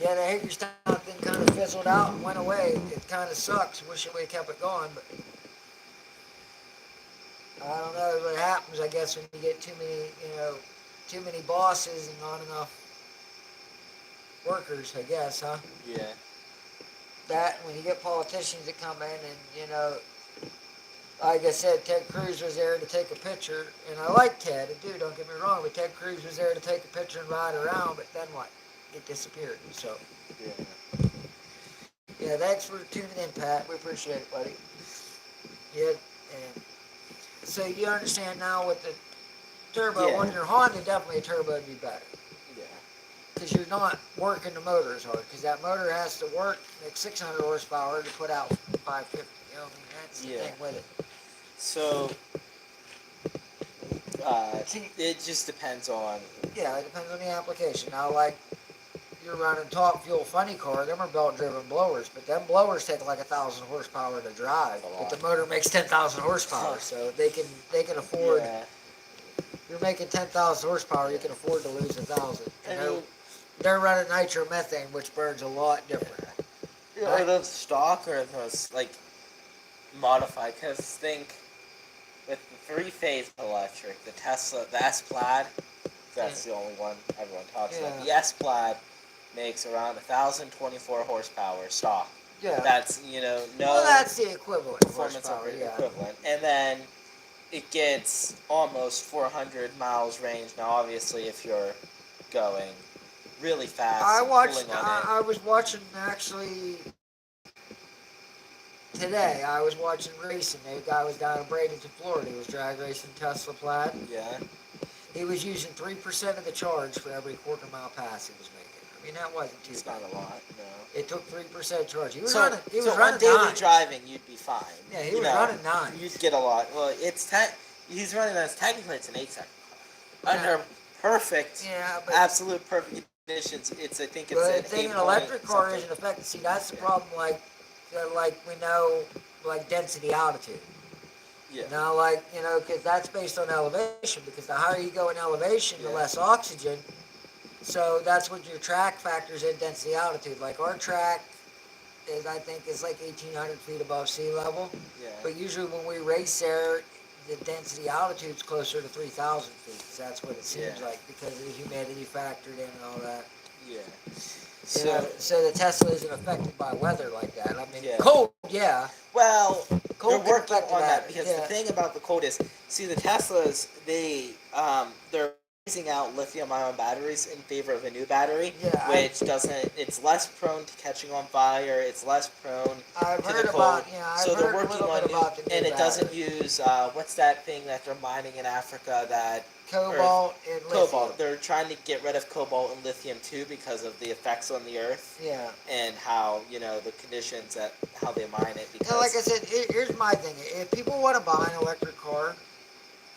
S1: Yeah, the Hagerstown thing kind of fizzled out and went away. It kind of sucks. Wish we kept it going, but I don't know what happens. I guess when you get too many bosses and not enough workers. I guess, huh?
S3: Yeah.
S1: That when you get politicians that come in and like I said, Ted Cruz was there to take a picture, and I like Ted. I do. Don't get me wrong, but Ted Cruz was there to take a picture and ride around. But then what? It disappeared. So.
S3: Yeah.
S1: Yeah, thanks for tuning in, Pat. We appreciate it, buddy. Yeah, and so you understand now with the turbo,
S3: Yeah.
S1: on your Honda, definitely a turbo would be better.
S3: Yeah.
S1: Because you're not working the motor as hard. Because that motor has to work, make 600 horsepower to put out 550. You know, I mean, that's the
S3: Yeah.
S1: thing with it.
S3: So, it just depends on.
S1: Yeah, it depends on the application. Now, like, you're running top fuel funny car, them are belt driven blowers, but them blowers take like 1,000 horsepower to drive.
S3: A lot.
S1: But the motor makes 10,000 horsepower, so they can afford.
S3: Yeah.
S1: You're making 10,000 horsepower, you can afford to lose 1,000.
S3: I
S1: And
S3: mean,
S1: they're running nitromethane, which burns a lot different.
S3: are those stock or are those like modified? Because think with the 3-phase electric, the Tesla, the S Plaid, that's the only one everyone talks about.
S1: Yeah.
S3: The S Plaid makes around 1,024 horsepower stock.
S1: Yeah.
S3: That's no
S1: Well, that's the equivalent
S3: performance
S1: horsepower, yeah.
S3: equivalent, and then it gets almost 400 miles range. Now, obviously, if you're going really fast,
S1: I
S3: and
S1: watched.
S3: pulling on it,
S1: I was watching actually today. I was watching racing. The guy was down in Bradenton, Florida. He was drag racing Tesla Plaid.
S3: yeah,
S1: He was using 3% of the charge for every quarter-mile pass he was making. I mean, that wasn't too
S3: it's
S1: bad.
S3: not a lot. No.
S1: It took 3% charge. He was
S3: So,
S1: running. He was
S3: so
S1: running
S3: on daily
S1: 9.
S3: driving, you'd be fine.
S1: Yeah, he
S3: You
S1: was
S3: know,
S1: running 9.
S3: You'd get a lot. Well, he's running as technically it's an 8-second car.
S1: Yeah.
S3: Under perfect,
S1: Yeah, but
S3: absolute perfect conditions, I think it's
S1: but
S3: an
S1: the thing,
S3: 8
S1: an electric car
S3: something.
S1: isn't affected. See, that's the
S3: Yeah.
S1: problem. Like we know, like density, altitude.
S3: Yeah.
S1: Now, like, because that's based on elevation, because the higher you go in elevation, the
S3: Yeah.
S1: less oxygen. So that's what your track factors in density altitude. Like our track I think is like 1,800 feet above sea level.
S3: Yeah.
S1: But usually when we race there, the density altitude's closer to 3,000 feet. So that's what it seems
S3: Yeah.
S1: like because of the humidity factored in and all that.
S3: Yeah.
S1: So the Tesla isn't affected by weather like that. I mean,
S3: Yeah.
S1: cold, yeah.
S3: Well,
S1: Cold
S3: they're
S1: can
S3: working
S1: affect
S3: on that
S1: that,
S3: because
S1: yeah.
S3: the thing about the cold is, see, the Teslas, they're phasing out lithium-ion batteries in favor of a new battery,
S1: Yeah,
S3: which doesn't. It's less prone to catching on fire. It's less prone
S1: I've
S3: to
S1: heard
S3: the cold.
S1: about, yeah, I've
S3: So they're
S1: heard a
S3: working
S1: little
S3: on
S1: bit
S3: new,
S1: about the new
S3: and it doesn't
S1: battery.
S3: use what's that thing that they're mining in Africa that
S1: Cobalt and lithium.
S3: cobalt. They're trying to get rid of cobalt and lithium too because of the effects on the earth
S1: Yeah.
S3: and how the conditions that how they mine it. Because
S1: And like I said, here's my thing. If people want to buy an electric car,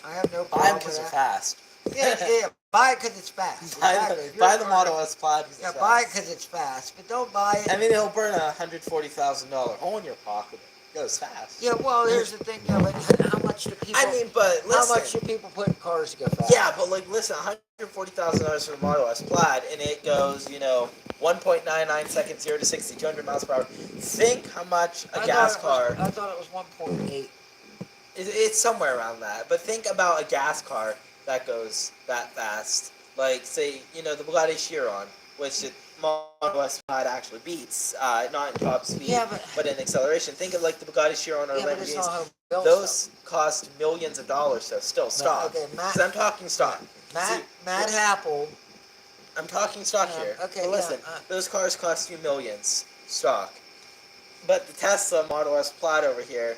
S1: I have no
S3: buy them
S1: problem
S3: because
S1: with
S3: they're
S1: that.
S3: fast.
S1: Yeah, buy it because it's fast.
S3: buy
S1: Exactly.
S3: the,
S1: If you're
S3: buy
S1: a
S3: the
S1: car-
S3: Model S Plaid. 'Cause
S1: Yeah,
S3: it's
S1: buy it
S3: fast.
S1: because it's fast, but don't buy it.
S3: I mean, it'll burn $140,000 hole in your pocket. It goes fast.
S1: Yeah, well, here's the thing, but how much do people?
S3: I mean, but listen.
S1: how much do people put in cars to go fast?
S3: Yeah, but like, listen, $140,000 for the Model S Plaid, and it goes, 1.99 seconds, 0 to 60, 200 miles per hour. Think how much a gas car.
S1: I thought it was 1.8.
S3: It's somewhere around that. But think about a gas car that goes that fast. Like, say, the Bugatti Chiron, which the Model S Plaid actually beats, not in top speed,
S1: Yeah,
S3: but in acceleration. Think of like the Bugatti Chiron or
S1: Yeah, but it's not
S3: Lamborghinis.
S1: how built
S3: Those
S1: stuff.
S3: cost millions of dollars, so still stock.
S1: Okay, Matt.
S3: 'Cause I'm talking stock. See,
S1: Matt Happel.
S3: I'm talking stock
S1: Yeah,
S3: here.
S1: okay,
S3: But listen,
S1: yeah,
S3: those cars cost you millions stock. But the Tesla Model S Plaid over here,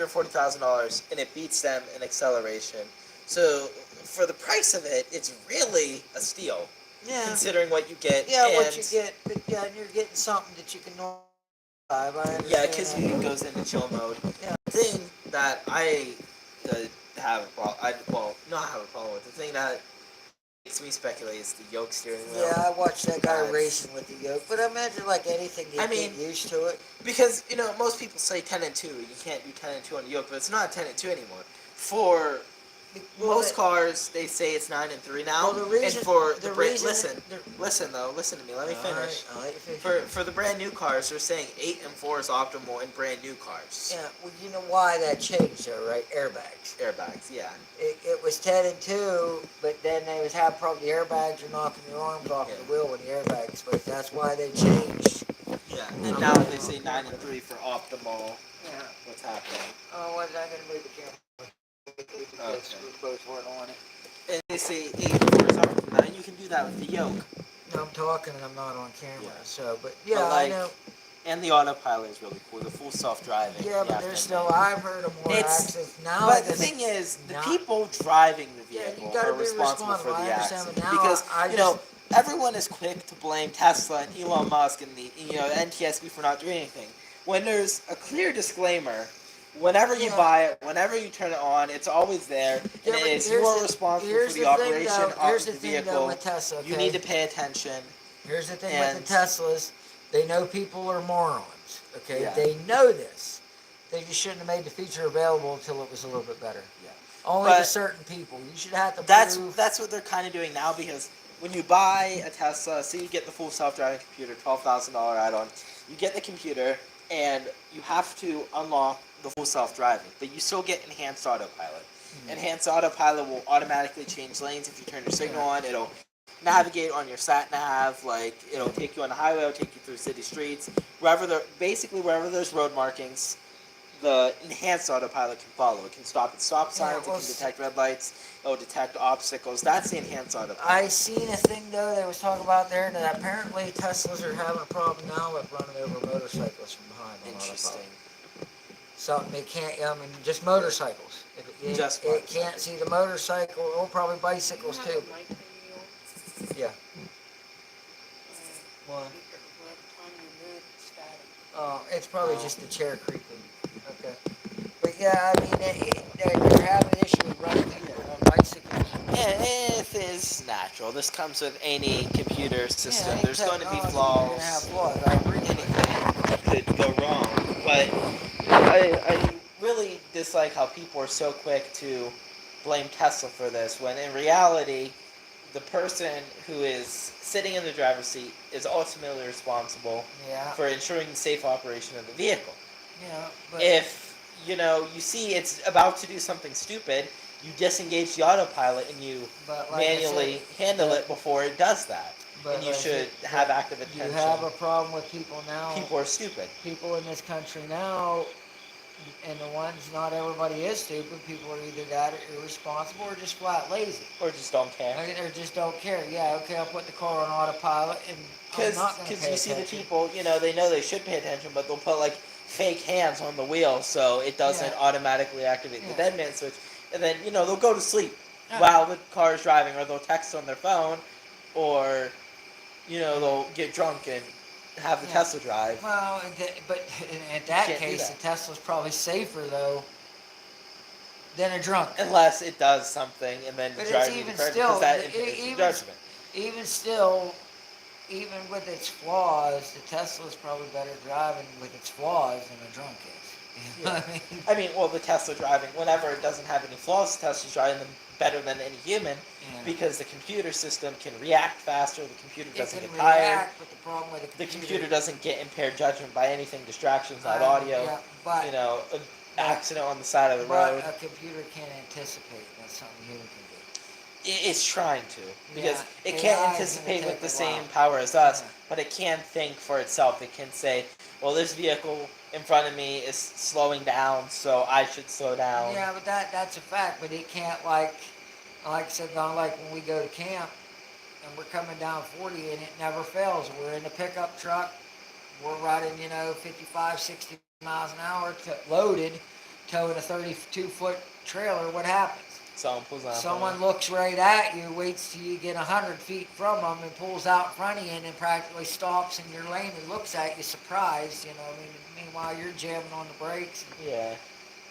S3: $140,000, and it beats them in acceleration. So for the price of it, it's really a steal,
S1: Yeah.
S3: considering what you get.
S1: Yeah,
S3: and
S1: what you get, but yeah, and you're getting something that you can normally drive. I understand
S3: Yeah, because
S1: that.
S3: it goes into chill mode.
S1: Yeah.
S3: The thing that I have a problem, not have a problem with, the thing that makes me speculate is the yoke steering wheel.
S1: Yeah, I watched that guy
S3: That's-
S1: racing with the yoke, but I imagine like anything, you
S3: I
S1: get
S3: mean-
S1: used to it.
S3: Because, most people say 10 and 2, you can't do 10 and 2 on the yoke, but it's not 10 and 2 anymore. For most cars, they say it's 9 and 3 now.
S1: Well, the reason,
S3: and for
S1: the
S3: the brand,
S1: reason,
S3: listen to me, let me finish.
S1: All right, I'll let you finish.
S3: For the brand new cars, they're saying 8 and 4 is optimal in brand new cars.
S1: Yeah, well, you know why that changed though, right? Airbags.
S3: Airbags, yeah.
S1: It was 10 and 2, but then they was having probably the airbags are knocking your arms off
S3: Yeah.
S1: the wheel when the airbags, but that's why they changed.
S3: Yeah, and now they say 9 and 3 for optimal.
S1: Yeah.
S3: What's happening?
S1: Oh, what, I'm gonna move the camera.
S3: Okay.
S1: We both weren't on it.
S3: And they say 8 and 4 is optimal. Now, you can do that with the yoke.
S1: No, I'm talking and I'm not on camera,
S3: Yeah.
S1: so, but yeah,
S3: But, like,
S1: I know.
S3: And the autopilot is really cool. The full self-driving.
S1: Yeah,
S3: you
S1: but
S3: have
S1: there's
S3: to
S1: still,
S3: admit.
S1: I've heard of more
S3: It's-
S1: accidents now.
S3: But the
S1: than-
S3: thing is, the
S1: not-
S3: people driving the
S1: Yeah, you
S3: vehicle
S1: gotta
S3: are
S1: be
S3: responsible for
S1: responsible. I
S3: the
S1: understand,
S3: accident.
S1: but now
S3: Because
S1: I
S3: everyone is quick to blame Tesla and Elon Musk and the NTSB for not doing anything. When there's a clear disclaimer, whenever you
S1: Yeah.
S3: buy it, whenever you turn it on, it's always there, and
S1: Yeah,
S3: it
S1: but
S3: is
S1: here's
S3: you are
S1: the-
S3: responsible for
S1: here's
S3: the
S1: the thing,
S3: operation
S1: though,
S3: of
S1: here's
S3: the
S1: the thing, though,
S3: vehicle.
S1: with Tesla,
S3: You
S1: okay?
S3: need to pay attention.
S1: Here's the thing
S3: And-
S1: with the Teslas, they know people are morons, okay?
S3: Yeah.
S1: They know this. They just shouldn't have made the feature available until it was a little bit better.
S3: Yeah.
S1: Only to
S3: But
S1: certain people. You should have to
S3: That's
S1: prove.
S3: that's what they're kind of doing now, because when you buy a Tesla, say you get the full self-driving computer, $12,000 add-on, you get the computer and you have to unlock the full self-driving, but you still get enhanced autopilot. Enhanced autopilot will automatically change lanes if you turn your signal on. It'll navigate on your sat nav, like it'll take you on the highway, it'll take you through city streets, wherever there's road markings. The enhanced autopilot can follow. It can stop at stop signs.
S1: well,
S3: It can detect red lights. It'll detect obstacles. That's the enhanced autopilot.
S1: I seen a thing though they was talking about there that apparently Teslas are having a problem now with running over motorcyclists from behind. on
S3: Interesting.
S1: autopilot. Something they can't. I mean, just motorcycles. If
S3: Just
S1: it can't see the motorcycle, or probably bicycles too. Yeah. What? Oh, it's probably just the chair creaking. Okay. But yeah, I mean, they're having an issue with running people on bicycles.
S3: Yeah, it is natural. This comes with any computer system.
S1: Yeah,
S3: There's going to be
S1: technology,
S3: flaws.
S1: You're gonna have flaws. I agree.
S3: Anything could go wrong. But I really dislike how people are so quick to blame Tesla for this, when in reality, the person who is sitting in the driver's seat is ultimately responsible
S1: Yeah.
S3: for ensuring the safe operation of the vehicle.
S1: Yeah. But
S3: If you see it's about to do something stupid, you disengage the autopilot and you
S1: but like I
S3: manually
S1: said,
S3: handle it before it does that.
S1: but
S3: And you
S1: like I
S3: should
S1: said,
S3: have active
S1: You
S3: attention.
S1: have a problem with people now.
S3: People are stupid.
S1: People in this country now And the ones, not everybody is stupid. People are either that or irresponsible or just flat lazy.
S3: Or just don't care.
S1: Or just don't care. Yeah, okay, I'll put the car on autopilot and I'm not going to
S3: Because
S1: pay
S3: you see the
S1: attention.
S3: people, they know they should pay attention, but they'll put like fake hands on the wheel so it doesn't
S1: Yeah.
S3: automatically activate the
S1: Yeah.
S3: dead man switch, and then they'll go to sleep
S1: Yeah.
S3: while the car is driving, or they'll text on their phone, or they'll get drunk and have the
S1: Yeah.
S3: Tesla drive.
S1: Well, but in that
S3: can't do
S1: case,
S3: that.
S1: the Tesla's probably safer though than a drunk.
S3: Unless it does something and then
S1: But
S3: drives
S1: it's
S3: you
S1: even
S3: crazy,
S1: still,
S3: because that is
S1: even
S3: judgment.
S1: even still, even with its flaws, the Tesla's probably better driving with its flaws than a drunk is. You know what I mean?
S3: I mean, well, the Tesla driving, whenever it doesn't have any flaws, Tesla's driving them better than any human,
S1: Yeah.
S3: because the computer system can react faster. The computer
S1: It
S3: doesn't
S1: can
S3: get tired.
S1: react, but the problem with
S3: The computer doesn't get impaired judgment by anything, distractions, loud
S1: Uh,
S3: audio,
S1: yeah, but
S3: an accident on the side of the
S1: but
S3: road.
S1: a computer can't anticipate. That's something human can do.
S3: It's trying to, because
S1: Yeah,
S3: it can't
S1: AI is gonna
S3: anticipate
S1: take
S3: with the
S1: a
S3: same
S1: while.
S3: power as us,
S1: Yeah.
S3: but it can think for itself. It can say, well, this vehicle in front of me is slowing down, so I should slow down.
S1: Yeah, but that's a fact. But it can't like I said, not like when we go to camp and we're coming down 40 and it never fails. We're in a pickup truck. We're riding, 55, 60 miles an hour, loaded, towing a 32-foot trailer. What happens?
S3: Someone pulls out.
S1: Someone looks right at you, waits till you get 100 feet from them, and pulls out in front of you, and then practically stops in your lane and looks at you surprised. Meanwhile you're jamming on the brakes,
S3: Yeah.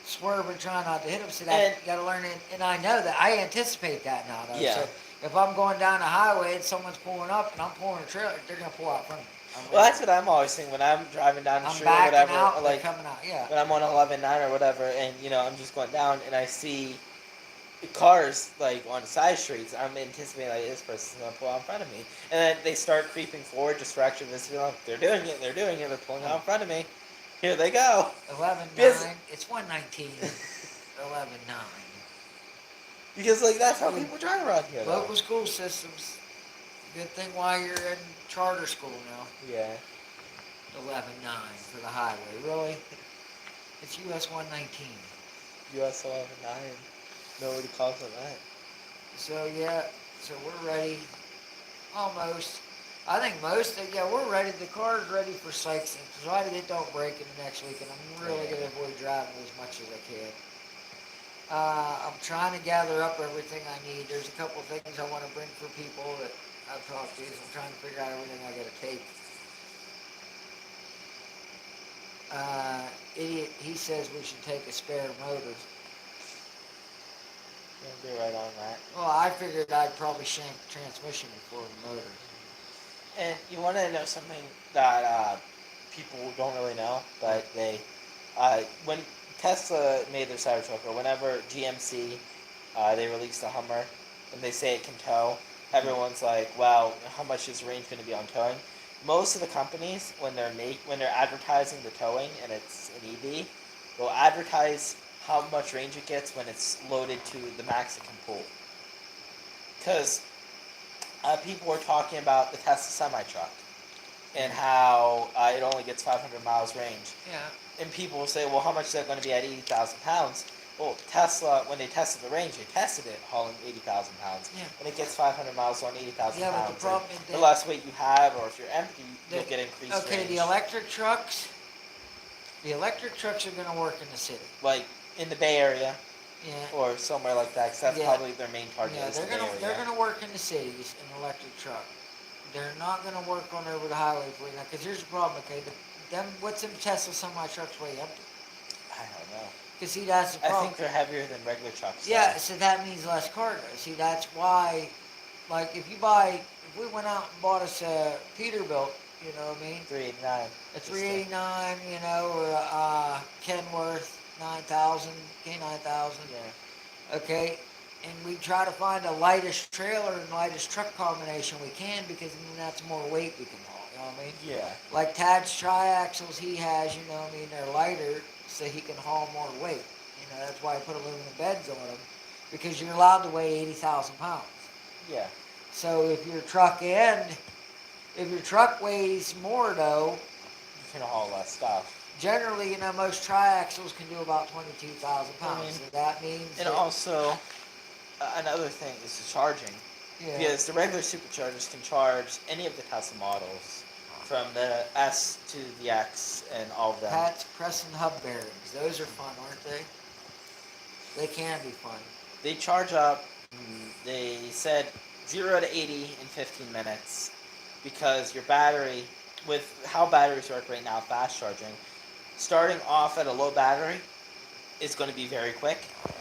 S1: swerving, trying not to hit them. So
S3: And-
S1: you got to learn it, and I know that. I anticipate that now. Though.
S3: Yeah.
S1: So if I'm going down the highway and someone's pulling up and I'm pulling a trailer, they're gonna pull out in front of me.
S3: Well, that's what I'm always thinking when I'm driving down the
S1: I'm
S3: street or
S1: backing
S3: whatever,
S1: out,
S3: or
S1: they're
S3: like
S1: coming out. Yeah.
S3: when I'm on 11.9 or whatever, and I'm just going down and I see cars like on side streets. I'm anticipating like this person's gonna pull out in front of me, and then they start creeping forward just for extra visibility. Like, they're doing it. They're pulling out in front of me. Here they go.
S1: 11.9.
S3: Yes.
S1: It's 119. 11.9.
S3: Because like that's how people drive around here. Though.
S1: Local school systems. Good thing why you're in charter school now.
S3: Yeah.
S1: 11.9 for the highway. Really? It's US 119.
S3: US 11.9. Nobody calls it that.
S1: So yeah, we're ready. Almost. I think we're ready. The car's ready for sightseeing, provided it don't break in the next week, and I'm really going to avoid driving as much as I can. I'm trying to gather up everything I need. There's a couple of things I want to bring for people that I've talked to, so I'm trying to figure out everything I got to take. Idiot, he says we should take a spare motor.
S3: You'll be right on that.
S1: Well, I figured I'd probably shank the transmission before the motor.
S3: And you want to know something that people don't really know, but when Tesla made their Cybertruck, or whenever GMC, they released a Hummer, and they say it can tow, everyone's like, "Wow, how much is range going to be on towing?" Most of the companies, when they're advertising the towing and it's an EV, they'll advertise how much range it gets when it's loaded to the max it can pull. Because people were talking about the Tesla semi-truck and how it only gets 500 miles range.
S1: Yeah.
S3: And people will say, well, how much is that going to be at 80,000 pounds? Well, Tesla, when they tested the range, they tested it hauling 80,000 pounds.
S1: Yeah.
S3: And it gets 500 miles on 80,000
S1: Yeah,
S3: pounds.
S1: but the problem is
S3: the
S1: that
S3: less weight you have, or if you're empty, you'll get increased
S1: okay,
S3: range.
S1: the electric trucks are going to work in the city.
S3: Like in the Bay Area
S1: Yeah.
S3: or somewhere like that, because that's
S1: Yeah.
S3: probably their main target.
S1: Yeah,
S3: is the Bay Area.
S1: they're gonna work in the cities in an electric truck. They're not gonna work on over the highway for you now. Because here's the problem, okay? What's them Tesla semi trucks weigh empty?
S3: I don't know.
S1: Because see, that's the
S3: I
S1: problem.
S3: think they're heavier than regular trucks.
S1: Yeah,
S3: though.
S1: so that means less cargo. See, that's why, like, if we went out and bought us a Peterbilt, you know what I mean?
S3: 389.
S1: A 389, or a Kenworth 9000, K9000.
S3: Yeah.
S1: Okay, and we try to find the lightest trailer and lightest truck combination we can, because then that's more weight we can haul, you know what I mean?
S3: Yeah.
S1: Like Tad's triaxles he has, they're lighter so he can haul more weight. That's why I put aluminum beds on them, because you're allowed to weigh 80,000 pounds.
S3: Yeah.
S1: So if your truck weighs more though,
S3: You can haul less stuff.
S1: Generally, most triaxles can do about 22,000 pounds.
S3: I mean,
S1: So that means
S3: And
S1: that,
S3: also, another thing is the charging.
S1: yeah,
S3: Because the regular superchargers can charge any of the Tesla models, from the S to the X and all of them.
S1: Pat's pressing hub bearings. Those are fun, aren't they? They can be fun.
S3: They charge up, they said 0 to 80 in 15 minutes. Because your battery, with how batteries work right now, fast charging, starting off at a low battery is going to be very quick.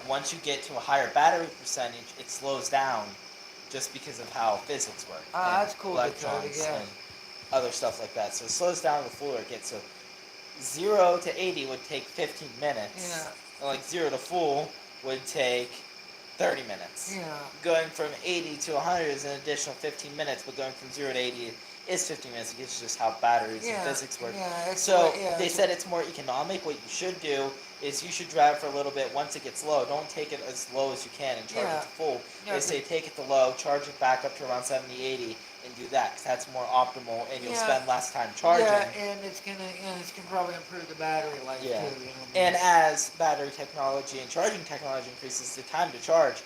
S3: Once you get to a higher battery percentage, it slows down just because of how physics work.
S1: Ah,
S3: and
S1: that's cool,
S3: electrons
S1: Dakota, yeah.
S3: and other stuff like that. So it slows down before it gets to 0 to 80 would take 15 minutes.
S1: Yeah.
S3: And like 0 to full would take 30 minutes.
S1: Yeah.
S3: Going from 80 to 100 is an additional 15 minutes, but going from 0 to 80 is 15 minutes. It's just how batteries
S1: Yeah.
S3: and physics work.
S1: Yeah.
S3: So
S1: yeah,
S3: they said it's more economic. What you should do is you should drive for a little bit. Once it gets low, don't take it as low as you can and charge
S1: Yeah.
S3: it to full.
S1: Yeah,
S3: They say take it to low, charge it back up to around 70, 80, and do that because that's more optimal, and you'll
S1: Yeah.
S3: spend less time charging.
S1: Yeah, and it's gonna probably improve the battery life
S3: Yeah.
S1: too.
S3: And as battery technology and charging technology increases, the time to charge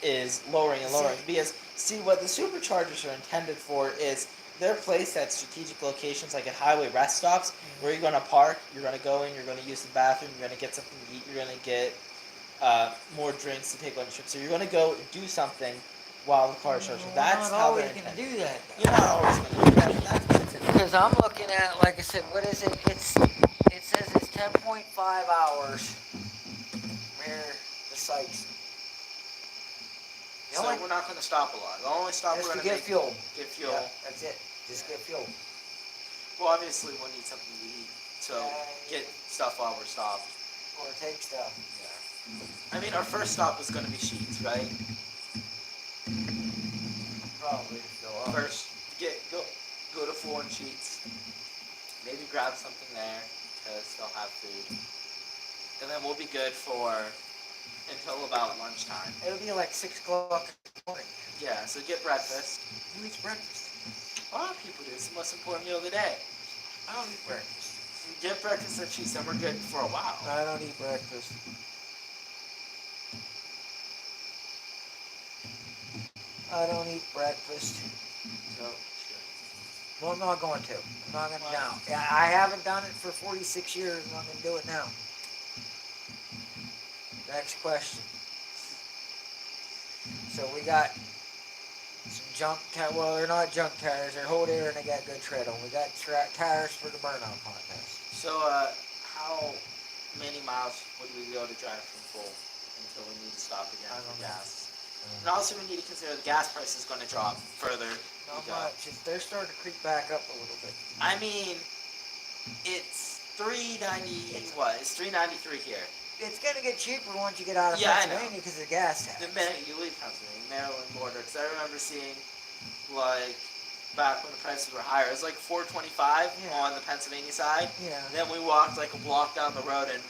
S3: is lowering and lowering. Because, see, what the superchargers are intended for is they're placed at strategic locations, like at highway rest stops, where you're going to park, you're going to go in, you're going to use the bathroom, you're going to get something to eat, you're going to get more drinks to take on the trip. So you're going to go do something while the car is charging. That's
S1: not
S3: how
S1: always
S3: they're
S1: gonna
S3: intended.
S1: do that.
S3: You're not always going to do that. That's what it's intended.
S1: Because I'm looking at, like I said, what is it? It says it's 10.5 hours. Where the sites. The
S3: So
S1: only-
S3: we're not going to stop a lot. The only stop
S1: Just
S3: we're
S1: to
S3: going to
S1: get fuel.
S3: Get fuel.
S1: Yeah, that's it. Just get fuel.
S3: Well, obviously we'll need something to eat. So get stuff while we're stopped.
S1: Or take stuff.
S3: Yeah. I mean, our first stop was going to be Sheets, right?
S1: Probably.
S3: First, go to Full and Sheets. Maybe grab something there because they'll have food, and then we'll be good for until about lunchtime.
S1: It'll be like 6 o'clock in the morning.
S3: Yeah. So get breakfast.
S1: Who eats breakfast?
S3: A lot of people do. It's the most important meal of the day.
S1: I don't eat breakfast.
S3: Get breakfast at Sheets, and we're good for a while.
S1: I don't eat breakfast. I don't eat breakfast.
S3: So,
S1: Well, I'm not going to. I'm not going to
S3: Why?
S1: now. Yeah, I haven't done it for 46 years. I'm not going to do it now. Next question. So we got some junk tires. Well, they're not junk tires. They're hold air and they got good tread on. We got tires for the burnout contest.
S3: So, how many miles would we be able to drive from Full until we need to stop again
S1: I
S3: for
S1: don't know.
S3: gas? And also, we need to consider the gas price is going to drop further.
S1: Not
S3: we go.
S1: much. They're starting to creep back up a little bit.
S3: I mean, it's $3.90. What? It's $3.93 here.
S1: It's going to get cheaper once you get out of
S3: Yeah, I know.
S1: Pennsylvania because of the gas tax.
S3: The minute you leave Pennsylvania, Maryland border, because I remember seeing, like, back when the prices were higher, it was like $4.25
S1: Yeah.
S3: on the Pennsylvania side.
S1: Yeah.
S3: And then we walked like a block down the road and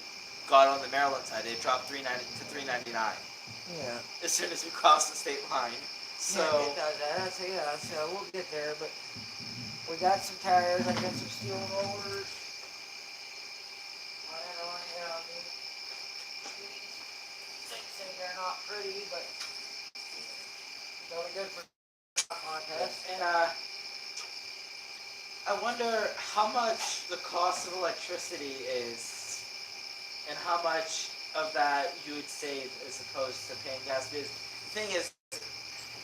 S3: got on the Maryland side. It dropped $3.90 to $3.99
S1: Yeah.
S3: as soon as we crossed the state line. So
S1: yeah, it does that. So we'll get there, but we got some tires. I got some steel rollers. I don't know, I mean, these things say they're not pretty, but really good for contest.
S3: and I wonder how much the cost of electricity is, and how much of that you would save as opposed to paying gas. Because the thing is,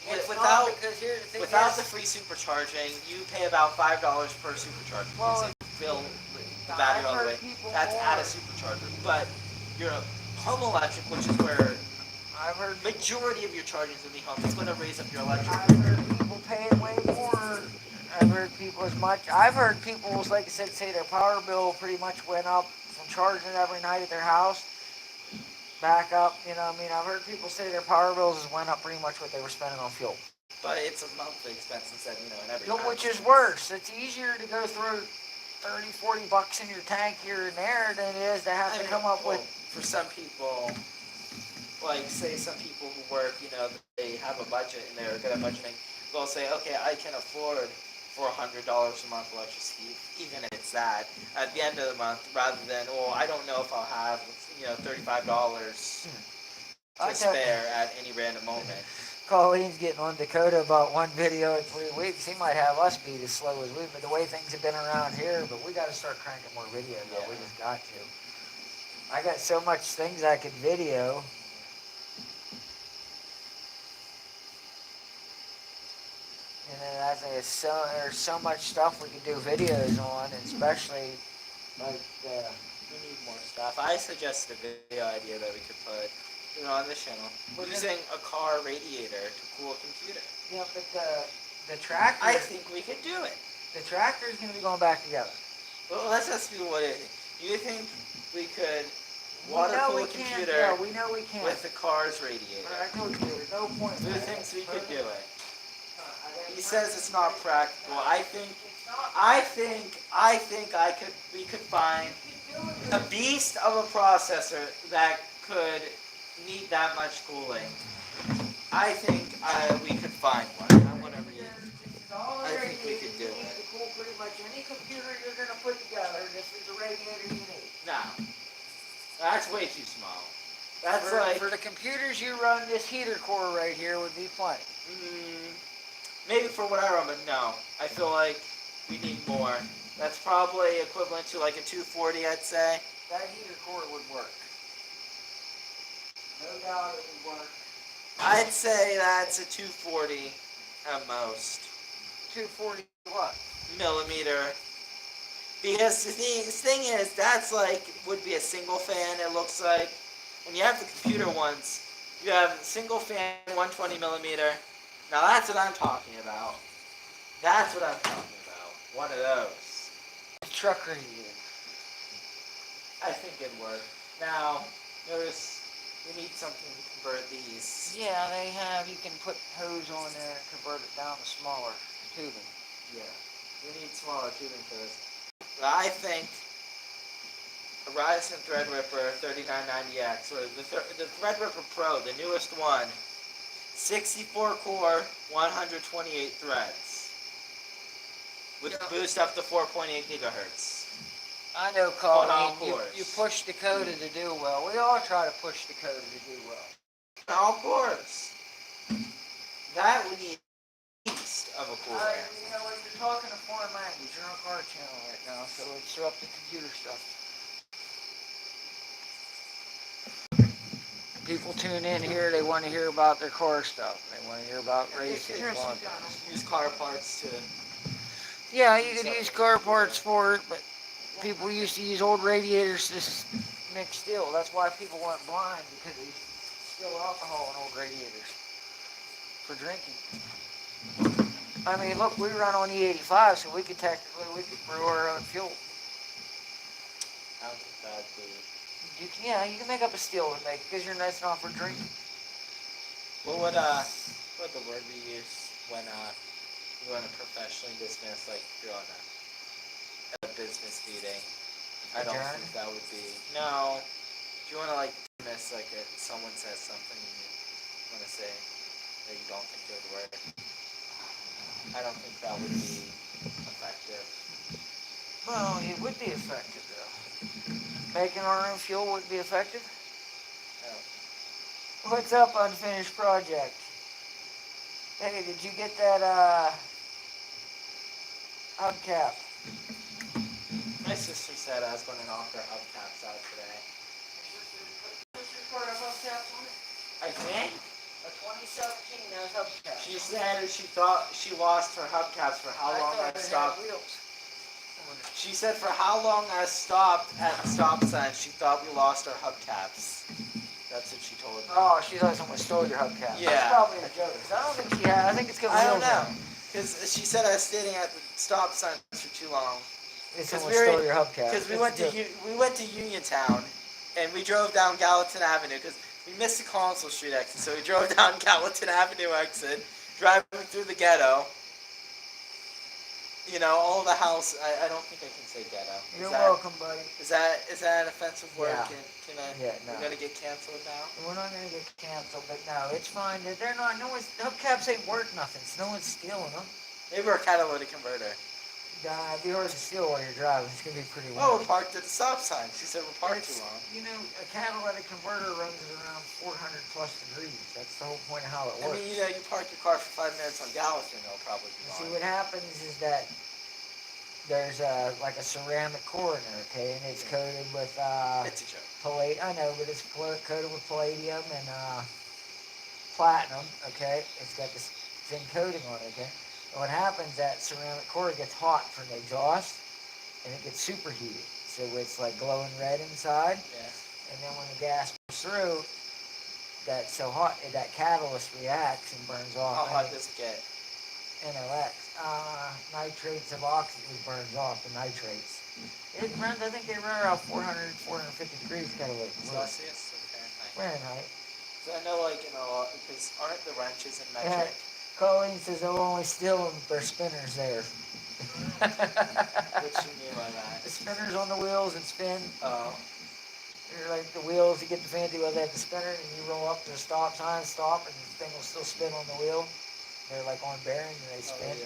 S1: It's
S3: without
S1: not because here's the thing.
S3: without
S1: is,
S3: the free supercharging, you pay about $5 per supercharger.
S1: Well,
S3: So you fill the battery
S1: I've
S3: all the
S1: heard
S3: way.
S1: people
S3: That's
S1: more.
S3: at a supercharger. But your home electric, which is where
S1: I've heard
S3: majority of your charging is going to be home, it's going to raise up your electric.
S1: I've heard people paying way more. I've heard people as much. I've heard people, like I said, say their power bill pretty much went up from charging it every night at their house. Back up, I've heard people say their power bills went up pretty much what they were spending on fuel.
S3: But it's a monthly expense instead, in every
S1: You know,
S3: time.
S1: which is worse. It's easier to go through 30, 40 bucks in your tank here and there than it is to have
S3: I
S1: to
S3: mean,
S1: come up
S3: well,
S1: with.
S3: for some people, like say some people who work, they have a budget and they're good at budgeting. They'll say, okay, I can afford for $100 a month electricity, even if it's that, at the end of the month, rather than, oh, I don't know if I'll have, $35
S1: I
S3: to
S1: tell-
S3: spare at any random moment.
S1: Colleen's getting on Dakota about one video in 3 weeks. He might have us beat as slow as we, but the way things have been around here, but we got to start cranking more video though.
S3: Yeah.
S1: We just got to. I got so much things I could video. And then I think there's so much stuff we could do videos on, and especially like
S3: We need more stuff. I suggested a video idea that we could put on this channel.
S1: We're
S3: Using a car radiator to cool a computer.
S1: but the tractor
S3: I think we could do it.
S1: the tractor's gonna be going back together.
S3: Well, let's ask you what it is. Do you think we could
S1: We
S3: water
S1: know
S3: cool
S1: we
S3: a
S1: can't.
S3: computer
S1: Yeah, we know we can't.
S3: with the car's radiator?
S1: I told you there's no point.
S3: Who thinks we could do it? He
S1: He
S3: says it's not practical. I think we could find a beast of a processor that could need that much cooling. I think we could find one. Whatever you. I think we could do it.
S1: To cool pretty much any computer you're gonna put together. This is the radiator you need.
S3: No, that's way too small. That's
S1: for,
S3: like
S1: for the computers you run, this heater core right here would be plenty.
S3: maybe for what I run, but no. I feel like we need more. That's probably equivalent to like a 240, I'd say.
S1: That heater core would work. No doubt it would work.
S3: I'd say that's a 240 at most.
S1: 240 what?
S3: Millimeter. Because the thing is, that's like, would be a single fan, it looks like. When you have the computer ones, you have a single fan, 120 millimeter. Now that's what I'm talking about. That's what I'm talking about. One of those.
S1: Truck radiator.
S3: I think it'd work. Now, notice we need something to convert these.
S1: Yeah, they have. You can put hose on there and convert it down to smaller tubing.
S3: Yeah. We need smaller tubing for this. I think a Ryzen Threadripper 3990X, or the Threadripper Pro, the newest one, 64 core, 128 threads, with boost up to 4.8 gigahertz.
S1: I know,
S3: On all
S1: Colleen,
S3: cores.
S1: you push Dakota to do well. We all try to push Dakota to do well.
S3: All cores. That would need beast of a core.
S1: You know, when you're talking a foreign language, you're on car channel right now, so let's throw up the computer stuff. People tune in here, they want to hear about their car stuff. They want to hear about racing.
S3: Use car parts to.
S1: Yeah, you could use car parts for it, but people used to use old radiators to mix steel. That's why people went blind, because they still alcohol in old radiators for drinking. I mean, look, we run on E85, so we could brew our own fuel.
S3: I don't think that'd be.
S1: You can make up a steel to make, because it's not for drinking.
S3: What would the word we use when you want to professionally dismiss, like if you're on a business meeting? I don't
S1: Adjourn?
S3: think that would be. No. Do you want to like dismiss like someone says something and you want to say that you don't think it would work? I don't think that would be effective.
S1: Well, it would be effective, though. Making our own fuel would be effective.
S3: Oh.
S1: What's up, unfinished project? Hey, did you get that hubcap?
S3: My sister said I was going to knock her hubcaps out today. I think.
S1: A 2017 has hubcaps.
S3: She said she thought she lost her hubcaps for how long I stopped.
S1: Wheels.
S3: She said for how long I stopped at the stop sign, she thought we lost our hubcaps. That's what she told me.
S1: Oh, she thought someone stole your hubcap.
S3: Yeah.
S1: That's probably a joke. I don't think she had. I think it's because
S3: I don't
S1: wheels
S3: know.
S1: on.
S3: Because she said I was standing at the stop sign for too long.
S1: It's
S3: 'Cause
S1: someone
S3: we were-
S1: stole your hubcap.
S3: Because we
S1: That's
S3: went
S1: a
S3: to
S1: joke.
S3: we went to Uniontown, and we drove down Gallatin Avenue because we missed the Consul Street exit, so we drove down Gallatin Avenue exit, driving through the ghetto. You know, all the house. I don't think I can say ghetto.
S1: You're welcome, buddy.
S3: Is that an offensive word?
S1: Yeah.
S3: Can I?
S1: Yeah, no.
S3: We're gonna get canceled now.
S1: We're not gonna get canceled, but no, it's fine. They're not. No one's hubcaps ain't worth nothing. So no one's stealing them.
S3: Maybe we're a catalytic converter.
S1: It'd be hard to steal while you're driving. It's gonna be pretty
S3: Oh,
S1: windy.
S3: we're parked at the stop sign. She said we're parked too long.
S1: You know, a catalytic converter runs at around 400 plus degrees. That's the whole point of how it
S3: I
S1: works.
S3: mean, you park your car for 5 minutes on Gallatin, it'll probably be
S1: See,
S3: on.
S1: what happens is that there's like a ceramic core in there, okay, and it's coated with
S3: It's a joke.
S1: I know, but it's coated with palladium and platinum, okay. It's got this thin coating on it, okay. And what happens, that ceramic core gets hot from the exhaust, and it gets superheated. So it's like glowing red inside,
S3: Yeah.
S1: and then when the gas goes through, that so hot that catalyst reacts and burns off.
S3: How hot does it get?
S1: NOx. Nitrates of oxygen burns off the nitrates. It runs, I think they run around 400, 450 degrees catalytic converter.
S3: Celsius or Fahrenheit?
S1: Fahrenheit.
S3: So I know, because aren't the wrenches in
S1: Yeah.
S3: metric?
S1: Colleen says they'll only steal them if their spinners there.
S3: What you mean by that?
S1: The spinners on the wheels that spin.
S3: Oh.
S1: They're like the wheels, you get the fancy wheel, they have the spinner, and you roll up to the stop sign, stop, and the thing will still spin on the wheel. They're like on bearings and they spin.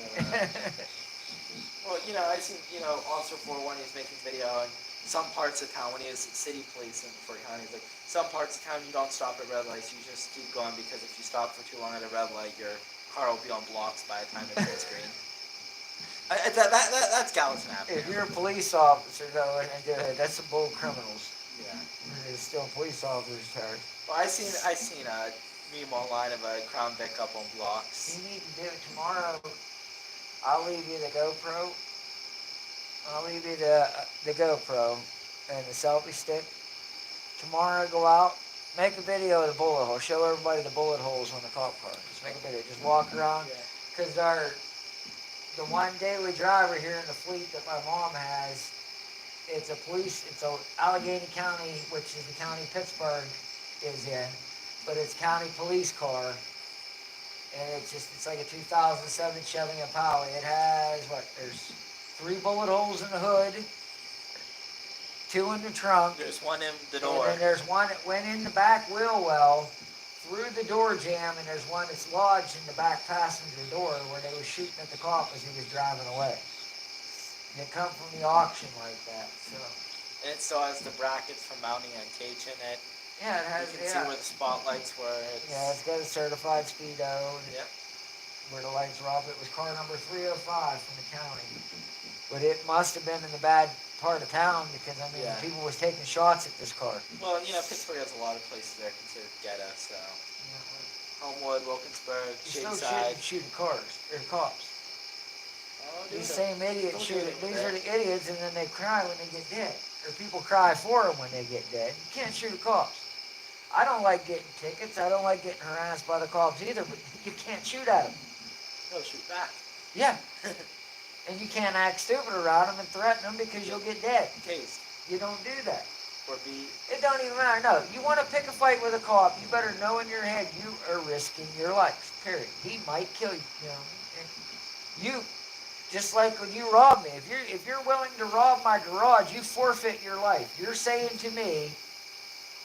S3: Well, I seen, Officer 401, he's making video in some parts of town when he was city police in Fort County. He's like, some parts of town you don't stop at red lights, you just keep going because if you stop for too long at a red light, your car will be on blocks by the time it hits green. That's Gallatin Avenue.
S1: If you're a police officer, though, and that's some bold criminals.
S3: Yeah.
S1: There's still police officers charged.
S3: Well, I seen a meme online of a Crown Vic up on blocks.
S1: You need to do it tomorrow. I'll leave you the GoPro. I'll leave you the GoPro and the selfie stick. Tomorrow, go out, make a video of the bullet hole. Show everybody the bullet holes on the cop car. Just make a video. Just walk around. Because the one daily driver here in the fleet that my mom has, it's a Allegheny County, which is the county Pittsburgh is in, but it's county police car. And it's like a 2007 Chevy Impala. It has, there's 3 bullet holes in the hood, 2 in the trunk.
S3: There's one in the door.
S1: And then there's one that went in the back wheel well, through the door jamb, and there's one that's lodged in the back passenger door where they were shooting at the cop as he was driving away. And it come from the auction like that, so.
S3: And it still has the brackets for mounting a cage in it.
S1: Yeah, it has,
S3: You can see where the spotlights were.
S1: Yeah, it's got a certified speedo.
S3: Yep.
S1: Where the lights were off. It was car number 305 from the county. But it must have been in the bad part of town because, people was taking shots at this car.
S3: Well, Pittsburgh has a lot of places that are considered ghetto, so. Homewood, Wilkinsburg,
S1: Still
S3: Shadeside.
S1: shooting cars, or cops.
S3: Oh,
S1: These
S3: dude,
S1: same idiots
S3: don't do
S1: shoot
S3: it,
S1: These
S3: man.
S1: are the idiots, and then they cry when they get dead. Or people cry for them when they get dead. You can't shoot cops. I don't like getting tickets. I don't like getting harassed by the cops either, but you can't shoot at them.
S3: No, shoot back.
S1: Yeah. And you can't act stupid around them and threaten them because you'll get dead.
S3: Tased.
S1: You don't do that.
S3: Or beat.
S1: It don't even matter. No, you want to pick a fight with a cop, you better know in your head you are risking your life. Period. He might kill you. And you, just like when you rob me, if you're willing to rob my garage, you forfeit your life. You're saying to me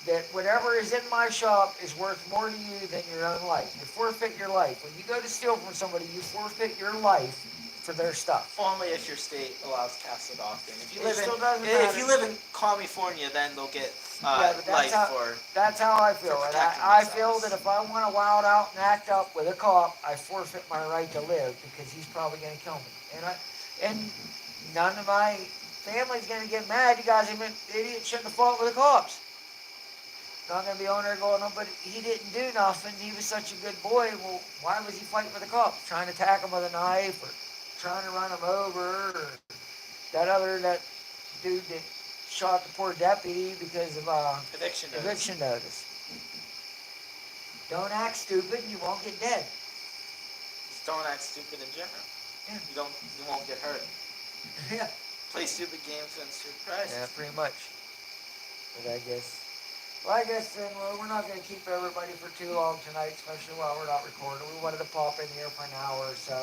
S1: that whatever is in my shop is worth more to you than your own life. You forfeit your life. When you go to steal from somebody, you forfeit your life for their stuff.
S3: Only if your state allows castle doctrine. If you
S1: It
S3: live
S1: still
S3: in
S1: doesn't
S3: if
S1: matter.
S3: you live in California, then they'll get
S1: But
S3: life for.
S1: that's how I feel.
S3: for
S1: And
S3: protecting
S1: I feel
S3: themselves.
S1: that if I want to wild out and act up with a cop, I forfeit my right to live because he's probably going to kill me. And none of my family's going to get mad. You guys have been idiots, shouldn't have fought with the cops. Not going to be on there going, no, but he didn't do nothing. He was such a good boy. Well, why was he fighting with the cops? Trying to attack him with a knife or trying to run him over or that dude that shot the poor deputy because of
S3: Eviction notice.
S1: eviction notice. Don't act stupid and you won't get dead.
S3: Just don't act stupid in general.
S1: Yeah.
S3: You won't get hurt.
S1: Yeah.
S3: Play stupid games and stupid prizes.
S1: Yeah, pretty much. But I guess then, we're not going to keep everybody for too long tonight, especially while we're not recording. We wanted to pop in here for an hour or so.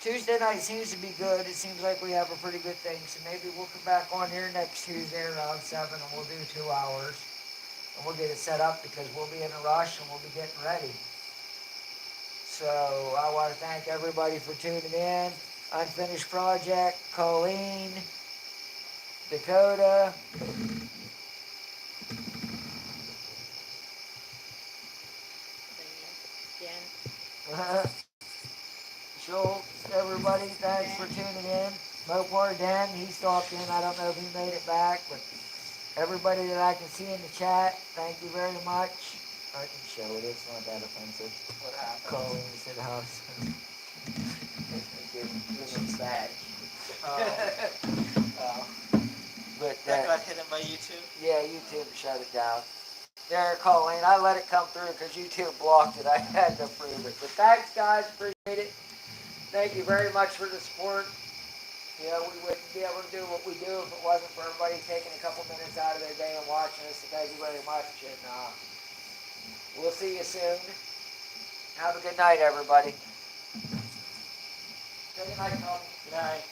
S1: Tuesday night seems to be good. It seems like we have a pretty good thing, so maybe we'll come back on here next Tuesday around 7 and we'll do 2 hours. And we'll get it set up because we'll be in a rush and we'll be getting ready. So I want to thank everybody for tuning in. Unfinished Project, Colleen, Dakota,
S4: Again.
S1: Schultz, everybody, thanks for tuning in. Mopar Dan, he stopped in. I don't know if he made it back, but everybody that I can see in the chat, thank you very much. I can show it, it's not that offensive.
S3: What happened?
S1: Colleen said house. Give him back.
S3: Oh.
S1: But
S3: That got hidden by YouTube?
S1: yeah, YouTube shut it down. There, Colleen, I let it come through because YouTube blocked it. I had to prove it. But thanks, guys. Appreciate it. Thank you very much for the support. You know, we wouldn't be able to do what we do if it wasn't for everybody taking a couple minutes out of their day and watching us. So thank you very much. And we'll see you soon. Have a good night, everybody. Good night, Colleen.
S3: Good night.